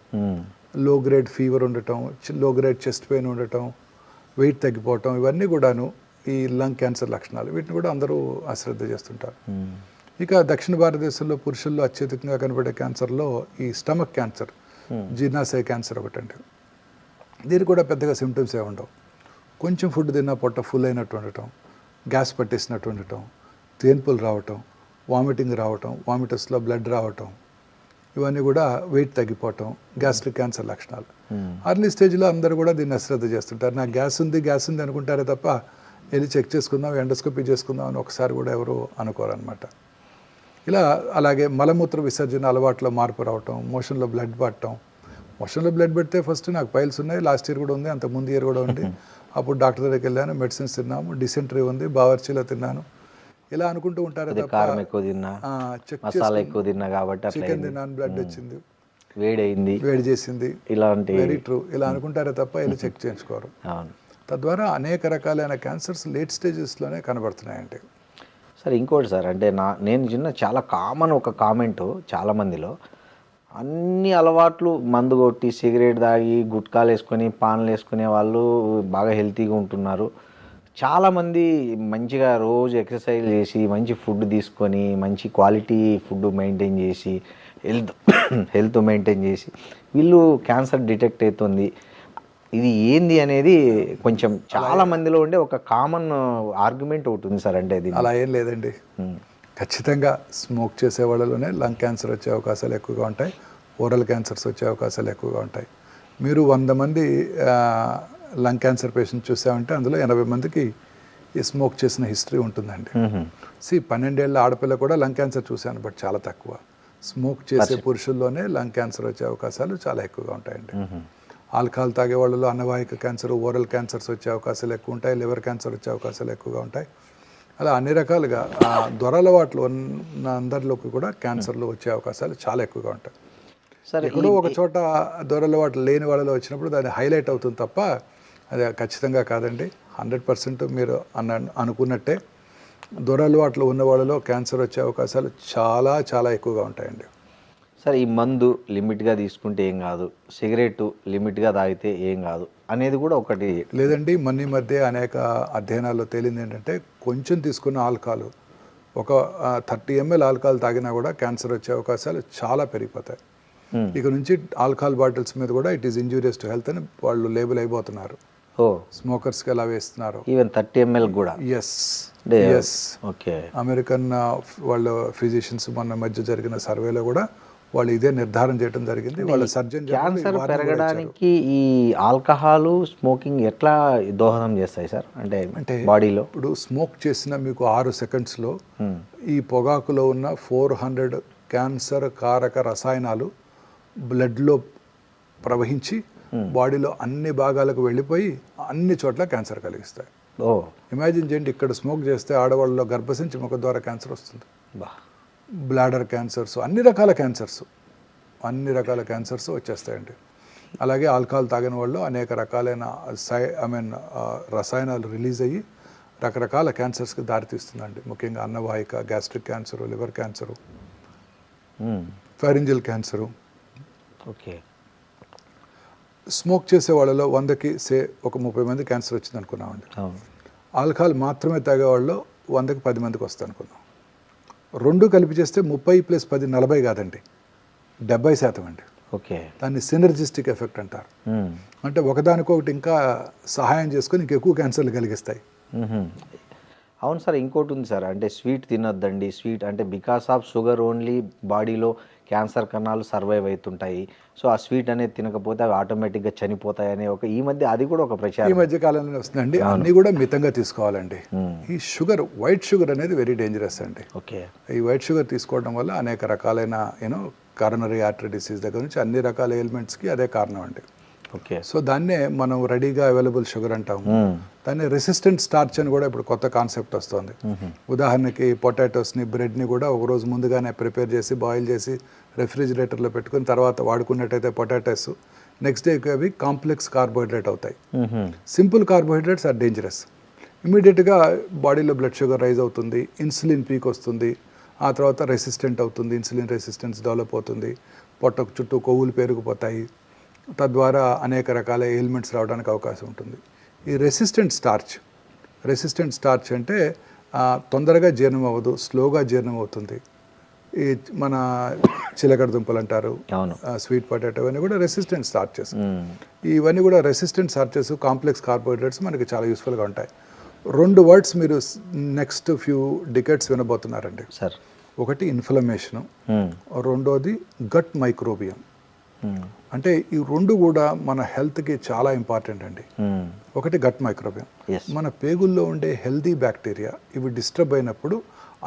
లో గ్రేడ్ ఫీవర్ ఉండటం, లో గ్రేడ్ చెస్ట్ పెయిన్ ఉండటం, వెయిట్ తగ్గిపోవటం, ఇవన్నీ కూడాను ఈ లంగ్ క్యాన్సర్ లక్షణాలు. వీటిని కూడా అందరూ అశ్రద్ధ చేస్తుంటారు. ఇక దక్షిణ భారతదేశంలో పురుషుల్లో అత్యధికంగా కనబడే క్యాన్సర్లో ఈ స్టమక్ క్యాన్సర్, జీర్ణాశయ క్యాన్సర్ ఒకటండి. దీనికి కూడా పెద్దగా సిమ్టమ్స్ ఏ ఉండవు. కొంచెం ఫుడ్ తిన్నా పొట్ట ఫుల్ అయినట్టు ఉండటం, గ్యాస్ పట్టేసినట్టు ఉండటం, తేన్పులు రావటం, వామిటింగ్ రావటం, వామిటస్లో బ్లడ్ రావటం, ఇవన్నీ కూడా వెయిట్ తగ్గిపోవటం గ్యాస్ట్రిక్ క్యాన్సర్ లక్షణాలు. అర్లీ స్టేజ్లో అందరూ కూడా దీన్ని అశ్రద్ధ చేస్తుంటారు. నాకు గ్యాస్ ఉంది అనుకుంటారే తప్ప వెళ్ళి చెక్ చేసుకుందాం, ఎండోస్కోపీ చేసుకుందాం అని ఒకసారి కూడా ఎవరు అనుకోరనమాట. ఇలా అలాగే మలమూత్ర విసర్జన అలవాట్లో మార్పు రావటం, మోషన్లో బ్లడ్ పట్టడం. మోషన్లో బ్లడ్ పెడితే ఫస్ట్ నాకు పైల్స్ ఉన్నాయి, లాస్ట్ ఇయర్ కూడా ఉంది, అంత ముందు ఇయర్ కూడా ఉంది. అప్పుడు డాక్టర్ దగ్గరికి వెళ్ళాను, మెడిసిన్స్ తిన్నాము, డిసెంట్రీ ఉంది, బావర్చీలో తిన్నాను, ఇలా అనుకుంటూ ఉంటారు తప్ప చెక్ చికెన్ తిన్నాను, బ్లడ్ వచ్చింది, వేడి చేసింది, ఇలాంటి వెరీ ట్రూ, ఇలా అనుకుంటారే తప్ప వెళ్ళి చెక్ చేయించుకోరు. తద్వారా అనేక రకాలైన క్యాన్సర్స్ లేట్ స్టేజెస్లోనే కనబడుతున్నాయండి. సార్ ఇంకోటి సార్, అంటే నేను చాలా కామన్ ఒక కామెంటు చాలామందిలో, అన్ని అలవాట్లు మందు కొట్టి సిగరెట్ తాగి గుట్కాలు వేసుకొని పాన్లు వేసుకునే వాళ్ళు బాగా హెల్తీగా ఉంటున్నారు. చాలామంది మంచిగా రోజు ఎక్సర్సైజ్ చేసి మంచి ఫుడ్ తీసుకొని మంచి క్వాలిటీ ఫుడ్ మెయింటైన్ చేసి హెల్త్ మెయింటైన్ చేసి వీళ్ళు క్యాన్సర్ డిటెక్ట్ అవుతుంది. ఇది ఏంది అనేది కొంచెం చాలా మందిలో ఉండే ఒక కామన్ ఆర్గ్యుమెంట్ ఒకటి ఉంది సార్. అంటే ఇది అలా ఏం లేదండి. ఖచ్చితంగా స్మోక్ చేసే వాళ్ళలోనే లంగ్ క్యాన్సర్ వచ్చే అవకాశాలు ఎక్కువగా ఉంటాయి, ఓరల్ క్యాన్సర్స్ వచ్చే అవకాశాలు ఎక్కువగా ఉంటాయి. మీరు 100 మంది లంగ్ క్యాన్సర్ పేషెంట్ చూసామంటే అందులో 80 మందికి ఈ స్మోక్ చేసిన హిస్టరీ ఉంటుందండి. 12 ఏళ్ళ ఆడపిల్ల కూడా లంగ్ క్యాన్సర్ చూశాను, బట్ చాలా తక్కువ. స్మోక్ చేసే పురుషుల్లోనే లంగ్ క్యాన్సర్ వచ్చే అవకాశాలు చాలా ఎక్కువగా ఉంటాయండి. ఆల్కహాల్ తాగే వాళ్ళలో అన్నవాహిక క్యాన్సర్, ఓరల్ క్యాన్సర్స్ వచ్చే అవకాశాలు ఎక్కువ ఉంటాయి, లివర్ క్యాన్సర్ వచ్చే అవకాశాలు ఎక్కువగా ఉంటాయి. అలా అన్ని రకాలుగా దురలవాట్లు ఉన్న అందరిలోకి కూడా క్యాన్సర్లు వచ్చే అవకాశాలు చాలా ఎక్కువగా ఉంటాయి. సరే, ఎక్కడో ఒక చోట దురలవాట్లు లేని వాళ్ళలో వచ్చినప్పుడు దాన్ని హైలైట్ అవుతుంది తప్ప అది ఖచ్చితంగా కాదండి. 100% మీరు అనుకున్నట్టే దురలవాట్లు ఉన్న వాళ్ళలో క్యాన్సర్ వచ్చే అవకాశాలు చాలా చాలా ఎక్కువగా ఉంటాయండి. సార్ ఈ మందు లిమిట్గా తీసుకుంటే ఏం కాదు, సిగరెట్ లిమిట్గా తాగితే ఏం కాదు అనేది కూడా ఒకటి లేదండి. ఈ మధ్య అనేక అధ్యయనాల్లో తేలింది ఏంటంటే కొంచెం తీసుకున్న ఆల్కహాల్, ఒక 30 ml ఆల్కహాల్ తాగినా కూడా క్యాన్సర్ వచ్చే అవకాశాలు చాలా పెరిగిపోతాయి. ఇక నుంచి ఆల్కహాల్ బాటిల్స్ మీద కూడా it is injurious to health అని వాళ్ళు లేబుల్ అయిపోతున్నారు. స్మోకర్స్కి ఎలా వేస్తున్నారు. ఈవెన్ 30 ml కూడా. Yes okay. అమెరికన్ వాళ్ళ ఫిజిషియన్స్ మొన్న మధ్య జరిగిన సర్వేలో కూడా వాళ్ళు ఇదే నిర్ధారణ చేయడం జరిగింది. వాళ్ళ సర్జన్ క్యాన్సర్ పెరగడానికి ఈ ఆల్కహాల్ స్మోకింగ్ ఎట్లా దోహదం చేస్తాయి సార్? అంటే బాడీలో ఇప్పుడు స్మోక్ చేసిన మీకు 6 సెకండ్స్లో ఈ పొగాకులో ఉన్న 400 క్యాన్సర్ కారక రసాయనాలు బ్లడ్లో ప్రవహించి బాడీలో అన్ని భాగాలకు వెళ్ళిపోయి అన్ని చోట్ల క్యాన్సర్ కలిగిస్తాయి. ఇమాజిన్ చేయండి, ఇక్కడ స్మోక్ చేస్తే ఆడవాళ్ళలో గర్భసించి ముఖ ద్వారా క్యాన్సర్ వస్తుంది, బ్లాడర్ క్యాన్సర్స్, అన్ని రకాల క్యాన్సర్స్ వచ్చేస్తాయండి. అలాగే ఆల్కహాల్ తాగిన వాళ్ళు అనేక రకాలైన రసాయనాలు రిలీజ్ అయ్యి రకరకాల క్యాన్సర్స్కి దారితీస్తుందండి. ముఖ్యంగా అన్నవాహిక, gastric cancer, liver cancer, pharyngeal cancer. Okay. Smoke చేసే వాళ్ళలో 100కి ఒక 30 మంది క్యాన్సర్ వచ్చింది అనుకున్నామండి. ఆల్కహాల్ మాత్రమే తాగే వాళ్ళు 100కి 10 మందికి వస్తుంది అనుకున్నాం. రెండు కలిపి చేస్తే 30 + 10 40 కాదండి, 70% అండి. ఓకే. దాన్ని సినర్జిస్టిక్ ఎఫెక్ట్ అంటారు. అంటే ఒకదానికొకటి ఇంకా సహాయం చేసుకొని ఇంకెక్కువ క్యాన్సర్లు కలిగిస్తాయి. అవును సార్, ఇంకోటి ఉంది సార్, అంటే స్వీట్ తినొద్దండి. స్వీట్ అంటే బికాస్ ఆఫ్ షుగర్ ఓన్లీ బాడీలో క్యాన్సర్ కణాలు సర్వైవ్ అవుతుంటాయి. సో ఆ స్వీట్ అనేది తినకపోతే అవి ఆటోమేటిక్గా చనిపోతాయి అనే ఒక ఈ మధ్య ఒక ప్రచారం ఈ మధ్య కాలంలో వస్తుందండి. అన్నీ కూడా మితంగా తీసుకోవాలండి. ఈ షుగర్, వైట్ షుగర్ అనేది వెరీ డేంజరస్ అండి. ఓకే. ఈ వైట్ షుగర్ తీసుకోవడం వల్ల అనేక రకాలైన కారోనరీ ఆర్టరీ డిసీజ్ దగ్గర నుంచి అన్ని రకాల ఎలిమెంట్స్కి అదే కారణం అండి. ఓకే. సో దాన్నే మనం రెడీగా అవైలబుల్ షుగర్ అంటాము. దాన్ని రెసిస్టెంట్ స్టార్చ్ అని కూడా ఇప్పుడు కొత్త కాన్సెప్ట్ వస్తుంది. ఉదాహరణకి పొటాటోస్ని, బ్రెడ్ని కూడా ఒక రోజు ముందుగానే ప్రిపేర్ చేసి బాయిల్ చేసి రెఫ్రిజిరేటర్లో పెట్టుకుని తర్వాత వాడుకున్నట్టయితే పొటాటోస్ నెక్స్ట్ డేకి అవి కాంప్లెక్స్ కార్బోహైడ్రేట్ అవుతాయి. Simple carbohydrates are dangerous. ఇమీడియట్గా బాడీలో బ్లడ్ షుగర్ రైజ్ అవుతుంది, ఇన్సులిన్ పీక్ వస్తుంది, ఆ తర్వాత రెసిస్టెంట్ అవుతుంది, ఇన్సులిన్ రెసిస్టెన్స్ డెవలప్ అవుతుంది, పొట్టకు చుట్టూ కొవ్వులు పెరిగిపోతాయి, తద్వారా అనేక రకాల ఎయిల్మెంట్స్ రావడానికి అవకాశం ఉంటుంది. ఈ రెసిస్టెంట్ స్టార్చ్ అంటే తొందరగా జీర్ణం అవ్వదు, స్లోగా జీర్ణం అవుతుంది. ఈ మన చిలకడ దుంపలు అంటారు, స్వీట్ పొటాటో, ఇవన్నీ కూడా రెసిస్టెంట్ స్టార్చెస్. ఇవన్నీ కూడా రెసిస్టెంట్ స్టార్చెస్, కాంప్లెక్స్ కార్బోహైడ్రేట్స్ మనకి చాలా యూస్ఫుల్గా ఉంటాయి. 2 వర్డ్స్ మీరు నెక్స్ట్ ఫ్యూ డికెట్స్ వినబోతున్నారండి. సార్, ఒకటి ఇన్ఫ్లమేషను, రెండోది గట్ మైక్రోబియం. అంటే ఈ రెండు కూడా మన హెల్త్కి చాలా ఇంపార్టెంట్ అండి. ఒకటి గట్ మైక్రోబియం, మన పేగుల్లో ఉండే హెల్దీ బ్యాక్టీరియా, ఇవి డిస్టర్బ్ అయినప్పుడు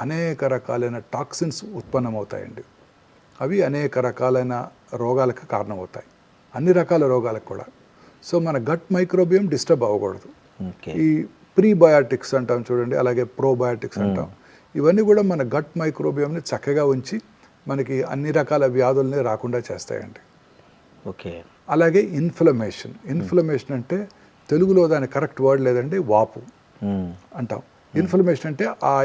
అనేక రకాలైన టాక్సిన్స్ ఉత్పన్నమవుతాయండి. అవి అనేక రకాలైన రోగాలకు కారణమవుతాయి, అన్ని రకాల రోగాలకు కూడా. సో మన గట్ మైక్రోబియం డిస్టర్బ్ అవ్వకూడదు. ఈ ప్రీబయాటిక్స్ అంటాం చూడండి, అలాగే ప్రోబయాటిక్స్ అంటాం, ఇవన్నీ కూడా మన గట్ మైక్రోబియంని చక్కగా ఉంచి మనకి అన్ని రకాల వ్యాధుల్ని రాకుండా చేస్తాయండి. ఓకే. అలాగే ఇన్ఫ్లమేషన్ అంటే తెలుగులో దాని కరెక్ట్ వర్డ్ లేదండి, వాపు అంటాం. ఇన్ఫ్లమేషన్ అంటే ఆ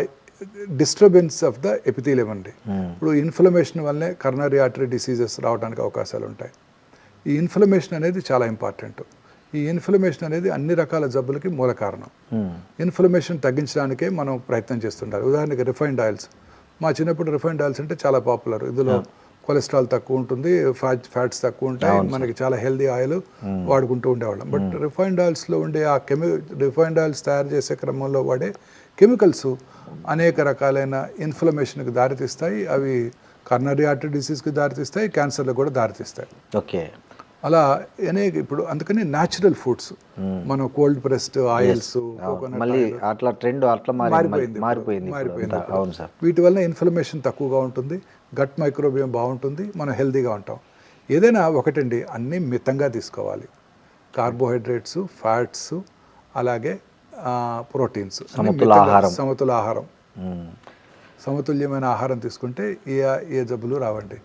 డిస్టర్బెన్స్ ఆఫ్ ద ఎపిథీలియం అండి. ఇప్పుడు ఇన్ఫ్లమేషన్ వల్లనే కరోనరీ ఆర్టరీ డిసీజెస్ రావడానికి అవకాశాలు ఉంటాయి. ఈ ఇన్ఫ్లమేషన్ అనేది చాలా ఇంపార్టెంట్. ఈ ఇన్ఫ్లమేషన్ అనేది అన్ని రకాల జబ్బులకి మూల కారణం. ఇన్ఫ్లమేషన్ తగ్గించడానికే మనం ప్రయత్నం చేస్తుంటారు. ఉదాహరణకి రిఫైన్డ్ ఆయిల్స్. మా చిన్నప్పుడు రిఫైన్డ్ ఆయిల్స్ అంటే చాలా పాపులర్. ఇందులో కొలెస్ట్రాల్ తక్కువ ఉంటుంది, ఫ్యాట్స్ తక్కువ ఉంటాయి, మనకి చాలా హెల్దీ ఆయిల్ వాడుకుంటూ ఉండేవాళ్ళం. బట్ రిఫైన్డ్ ఆయిల్స్లో ఉండే ఆ రిఫైన్డ్ ఆయిల్స్ తయారు చేసే క్రమంలో వాడే కెమికల్స్ అనేక రకాలైన ఇన్ఫ్లమేషన్కి దారితీస్తాయి. అవి కరోనరీ ఆర్టరీ డిసీజ్కి దారితీస్తాయి, క్యాన్సర్లకు కూడా దారితీస్తాయి. ఓకే. అలా అనేక ఇప్పుడు అందుకని న్యాచురల్ ఫుడ్స్, మనం కోల్డ్ ప్రెస్డ్ ఆయిల్స్, అట్లా ట్రెండ్ అట్లా మారిపోయింది. వీటి వల్ల ఇన్ఫ్లమేషన్ తక్కువగా ఉంటుంది, గట్ మైక్రోబియం బాగుంటుంది, మనం హెల్తీగా ఉంటాం. ఏదైనా ఒకటండి, అన్నీ మితంగా తీసుకోవాలి. కార్బోహైడ్రేట్స్, ఫ్యాట్స్, అలాగే ప్రోటీన్స్, సమతుల ఆహారం, సమతుల్యమైన ఆహారం తీసుకుంటే ఏ జబ్బులు రావండి.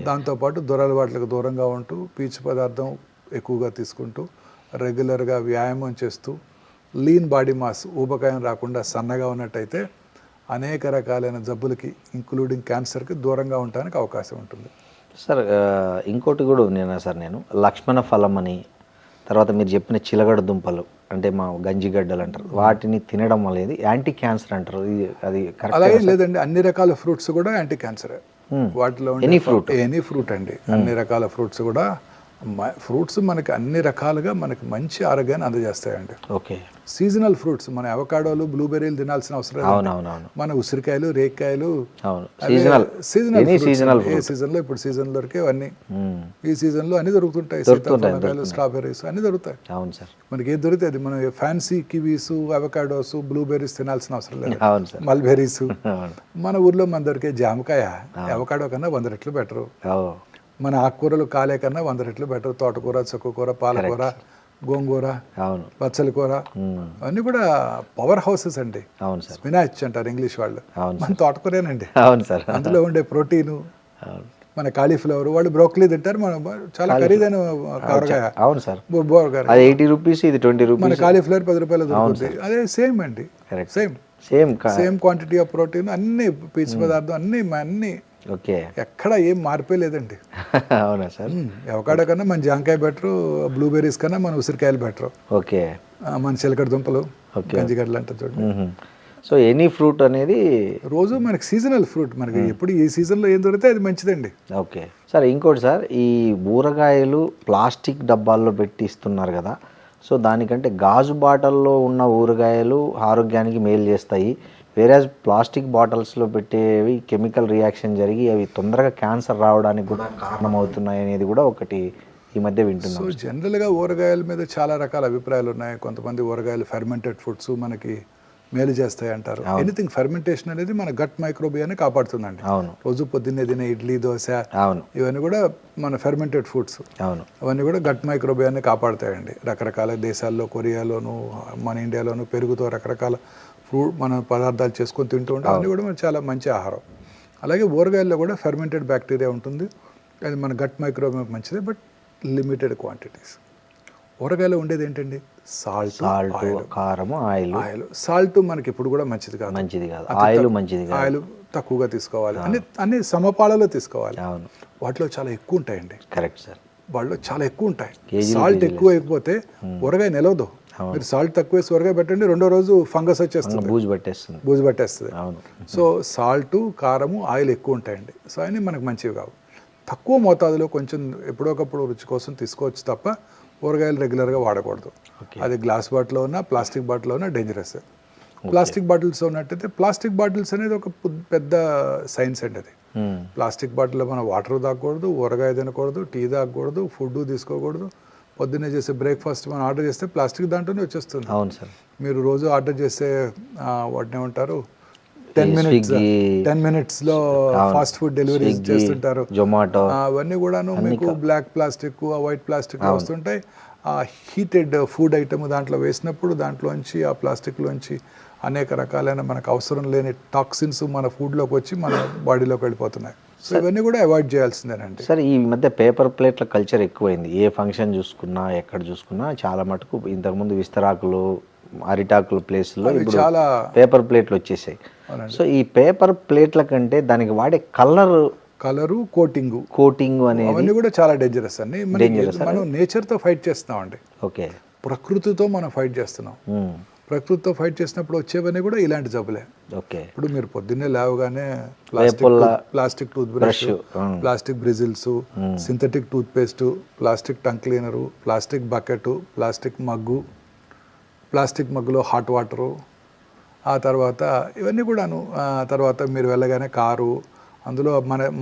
దాంతోపాటు దురలవాట్లకు దూరంగా ఉంటూ, పీచు పదార్థం ఎక్కువగా తీసుకుంటూ, రెగ్యులర్గా వ్యాయామం చేస్తూ, లీన్ బాడీ మాస్, ఊబకాయం రాకుండా సన్నగా ఉన్నట్టయితే అనేక రకాలైన జబ్బులకి ఇంక్లూడింగ్ క్యాన్సర్కి దూరంగా ఉండడానికి అవకాశం ఉంటుంది. సార్ ఇంకోటి కూడా ఉంది సార్, నేను లక్ష్మణ ఫలం అని, తర్వాత మీరు చెప్పిన చిలగడ దుంపలు అంటే మా గంజిగడ్డలు అంటారు, వాటిని తినడం అనేది యాంటీ క్యాన్సర్ అంటారు, అది అలాగే లేదండి, అన్ని రకాల ఫ్రూట్స్ కూడా యాంటీ క్యాన్సరే. వాటిలో ఎనీ ఫ్రూట్ అండి, అన్ని రకాల ఫ్రూట్స్ కూడా, ఫ్రూట్స్ మనకి అన్ని రకాలుగా మనకి మంచి ఆరోగ్యాన్ని అందజేస్తాయండి. ఓకే. సీజనల్ ఫ్రూట్స్, మన అవకాడోలు, బ్లూబెర్రీలు తినాల్సిన అవసరం లేదు. మన ఉసిరికాయలు, రేక్కాయలు సీజనల్, ఏ సీజన్లో ఇప్పుడు సీజన్ దొరికేవన్నీ ఈ సీజన్లో అన్ని దొరుకుతుంటాయి. సీతాఫలాలు, స్ట్రాబెర్రీస్ అన్ని దొరుకుతాయి. అవును సార్, మనకి ఏది దొరికితే అది. మనం ఫ్యాన్సీ కివీస్, అవకాడోస్, బ్లూబెర్రీస్ తినాల్సిన అవసరం లేదు. మల్బెర్రీస్, మన ఊర్లో మన దొరికే జామకాయ అవకాడో కన్నా 100 రెట్లు బెటరు. మన ఆకుకూరలు కాలే కన్నా 100 రెట్లు బెటర్. తోటకూర, చుక్కకూర, పాలకూర, గోంగూర, పచ్చలి కూర అన్నీ కూడా పవర్ హౌసెస్ అండి. స్పినాచ్ అంటారు ఇంగ్లీష్ వాళ్ళు, మన తోటకూరేనండి. అందులో ఉండే ప్రోటీను, మన కాలీఫ్లవర్, వాళ్ళు బ్రోకలీ తింటారు, మన చాలా ఖరీదైన కూరగాయ. మన కాలీఫ్లవర్ 10 రూపాయలు దొరుకుతుంది. అదే సేమ్ అండి, సేమ్ క్వాంటిటీ ఆఫ్ ప్రోటీన్, అన్ని పీచు పదార్థం, అన్ని ఓకే, ఎక్కడ ఏం మార్పే లేదండి. అవునా సార్? అవకాడో కన్నా మన జాంకాయ బెటరు, బ్లూబెర్రీస్ కన్నా మన ఉసిరికాయలు బెటరు. ఓకే. మన చిలకడ దుంపలు, గంజిగడ్డలు అంటారు చూడండి. సో ఎనీ ఫ్రూట్ అనేది రోజు మనకి సీజనల్ ఫ్రూట్, మనకి ఎప్పుడు ఈ సీజన్లో ఏం దొరికితే అది మంచిదండి. Okay sir. ఇంకోటి సార్, ఈ ఊరగాయలు ప్లాస్టిక్ డబ్బాల్లో పెట్టి ఇస్తున్నారు కదా, సో దానికంటే గాజు బాటల్లో ఉన్న ఊరగాయలు ఆరోగ్యానికి మేలు చేస్తాయి, వేరేజ్ ప్లాస్టిక్ బాటిల్స్లో పెట్టేవి కెమికల్ రియాక్షన్ జరిగి అవి తొందరగా క్యాన్సర్ రావడానికి కూడా కారణమవుతున్నాయి అనేది కూడా ఒకటి ఈ మధ్య వింటున్నాం. సో జనరల్గా ఊరగాయల మీద చాలా రకాల అభిప్రాయాలు ఉన్నాయి. కొంతమంది ఊరగాయలు ఫెర్మెంటెడ్ ఫుడ్స్ మనకి మేలు చేస్తాయి అంటారు. ఎనీథింగ్ ఫెర్మెంటేషన్ అనేది మన గట్ మైక్రోబియాని కాపాడుతుందండి. రోజు పొద్దున్నే తినే ఇడ్లీ, దోశ ఇవన్నీ కూడా మన ఫెర్మెంటెడ్ ఫుడ్స్, అవన్నీ కూడా గట్ మైక్రోబియాని కాపాడుతాయండి. రకరకాల దేశాల్లో, కొరియాలోను, మన ఇండియాలోను పెరుగుతో రకరకాల మన పదార్థాలు చేసుకొని తింటూ ఉంటాం. అవన్నీ కూడా మనకు చాలా మంచి ఆహారం. అలాగే ఊరగాయల్లో కూడా ఫెర్మెంటెడ్ బ్యాక్టీరియా ఉంటుంది, అది మన గట్ మైక్రోబియం మంచిదే, బట్ లిమిటెడ్ క్వాంటిటీస్. ఊరగాయలో ఉండేది ఏంటండి? సాల్ట్, కారం, ఆయిల్. సాల్ట్ మనకి ఇప్పుడు కూడా మంచిది కాదు, ఆయిల్ తక్కువగా తీసుకోవాలి, అన్ని సమపాలలో తీసుకోవాలి. వాటిలో చాలా ఎక్కువ ఉంటాయండి. కరెక్ట్ సార్, వాటిలో చాలా ఎక్కువ ఉంటాయి. సాల్ట్ ఎక్కువ అయిపోతే ఊరగాయ నిలవదు. మీరు సాల్ట్ తక్కువ వేసి ఊరగాయ పెట్టండి, 2వ రోజు ఫంగస్ వచ్చేస్తుంది, బూజు పట్టేస్తుంది. సో సాల్ట్, కారము, ఆయిల్ ఎక్కువ ఉంటాయండి. సో అన్నీ మనకు మంచివి కావు. తక్కువ మోతాదులో కొంచెం ఎప్పుడోకప్పుడు రుచి కోసం తీసుకోవచ్చు తప్ప ఊరగాయలు రెగ్యులర్గా వాడకూడదు. అది గ్లాస్ బాటిల్లో ఉన్నా, ప్లాస్టిక్ బాటిల్లో ఉన్నా డేంజరస్. ప్లాస్టిక్ బాటిల్స్ ఉన్నట్టయితే, ప్లాస్టిక్ బాటిల్స్ అనేది ఒక పెద్ద సైన్స్ అండి. అది ప్లాస్టిక్ బాటిల్లో మనం వాటర్ తాగకూడదు, ఊరగాయ తినకూడదు, టీ తాగకూడదు, ఫుడ్ తీసుకోకూడదు. పొద్దున్నే చేసే బ్రేక్ఫాస్ట్ మనం ఆర్డర్ చేస్తే ప్లాస్టిక్ దాంట్లోనే వచ్చేస్తుంది. అవును సార్. మీరు రోజు ఆర్డర్ చేస్తే వాటిని ఏమంటారు, 10 minutesలో ఫాస్ట్ ఫుడ్ డెలివరీ చేస్తుంటారు, జొమాటో. అవన్నీ కూడాను మీకు బ్లాక్ ప్లాస్టిక్, వైట్ ప్లాస్టిక్ వస్తుంటాయి. ఆ హీటెడ్ ఫుడ్ ఐటమ్ దాంట్లో వేసినప్పుడు దాంట్లోంచి, ఆ ప్లాస్టిక్లోంచి అనేక రకాలైన మనకు అవసరం లేని టాక్సిన్స్ మన ఫుడ్లోకి వచ్చి మన బాడీలోకి వెళ్ళిపోతున్నాయి. సో ఇవన్నీ కూడా అవాయిడ్ చేయాల్సిందేనండి. సార్ ఈ మధ్య పేపర్ ప్లేట్ల కల్చర్ ఎక్కువైంది. ఏ ఫంక్షన్ చూసుకున్నా, ఎక్కడ చూసుకున్నా చాలా మటుకు ఇంతకుముందు విస్తరాకులు, అరిటాకుల ప్లేస్లో ఇప్పుడు చాలా పేపర్ ప్లేట్లు వచ్చేసాయి. సో ఈ పేపర్ ప్లేట్ల కంటే దానికి వాడే కలరు, కోటింగ్ అనేది అవన్నీ కూడా చాలా డేంజరస్ అండి. మనం నేచర్తో ఫైట్ చేస్తున్నామండి. ఓకే, ప్రకృతితో మనం ఫైట్ చేస్తున్నాం. ప్రకృతితో ఫైట్ చేసినప్పుడు వచ్చేవన్నీ కూడా ఇలాంటి జబ్బులే. ఓకే. ఇప్పుడు మీరు పొద్దున్నే లేవగానే plastic tooth brush, plastic bristles, synthetic tooth paste, plastic tongue cleaner, plastic bucket, plastic మగ్గులో హాట్ వాటరు, ఆ తర్వాత ఇవన్నీ కూడాను. తర్వాత మీరు వెళ్ళగానే కారు, అందులో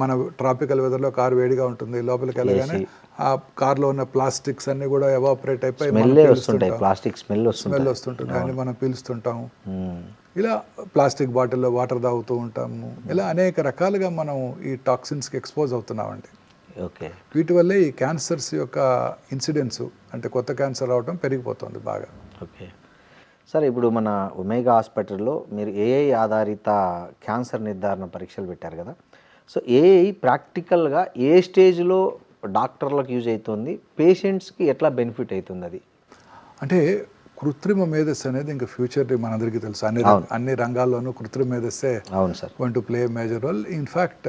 మన ట్రాపికల్ వెదర్లో కారు వేడిగా ఉంటుంది, లోపలికి వెళ్ళగానే ఆ కార్లో ఉన్న ప్లాస్టిక్స్ అన్ని కూడా ఎవాపరేట్ అయిపోయి స్మెల్ వస్తుంటుంది, అని మనం పీలుస్తుంటాము. ఇలా ప్లాస్టిక్ బాటిల్లో వాటర్ తాగుతూ ఉంటాము. ఇలా అనేక రకాలుగా మనం ఈ టాక్సిన్స్కి ఎక్స్పోజ్ అవుతున్నామండి. ఓకే. వీటి వల్లే ఈ క్యాన్సర్స్ యొక్క ఇన్సిడెన్స్, అంటే కొత్త క్యాన్సర్ రావడం పెరిగిపోతుంది బాగా. ఓకే సార్, ఇప్పుడు మన ఒమేగా హాస్పిటల్లో మీరు ఏఐ ఆధారిత క్యాన్సర్ నిర్ధారణ పరీక్షలు పెట్టారు కదా, సో ఏఐ ప్రాక్టికల్గా ఏ స్టేజ్లో డాక్టర్లకు యూజ్ అవుతుంది, పేషెంట్స్కి ఎట్లా బెనిఫిట్ అవుతుంది? అది అంటే కృత్రిమ మేధస్సు అనేది ఇంకా ఫ్యూచర్ మనందరికీ తెలుసు, అన్ని రంగాల్లోనూ కృత్రిమ మేధస్సే అవును sir going to play major role. In fact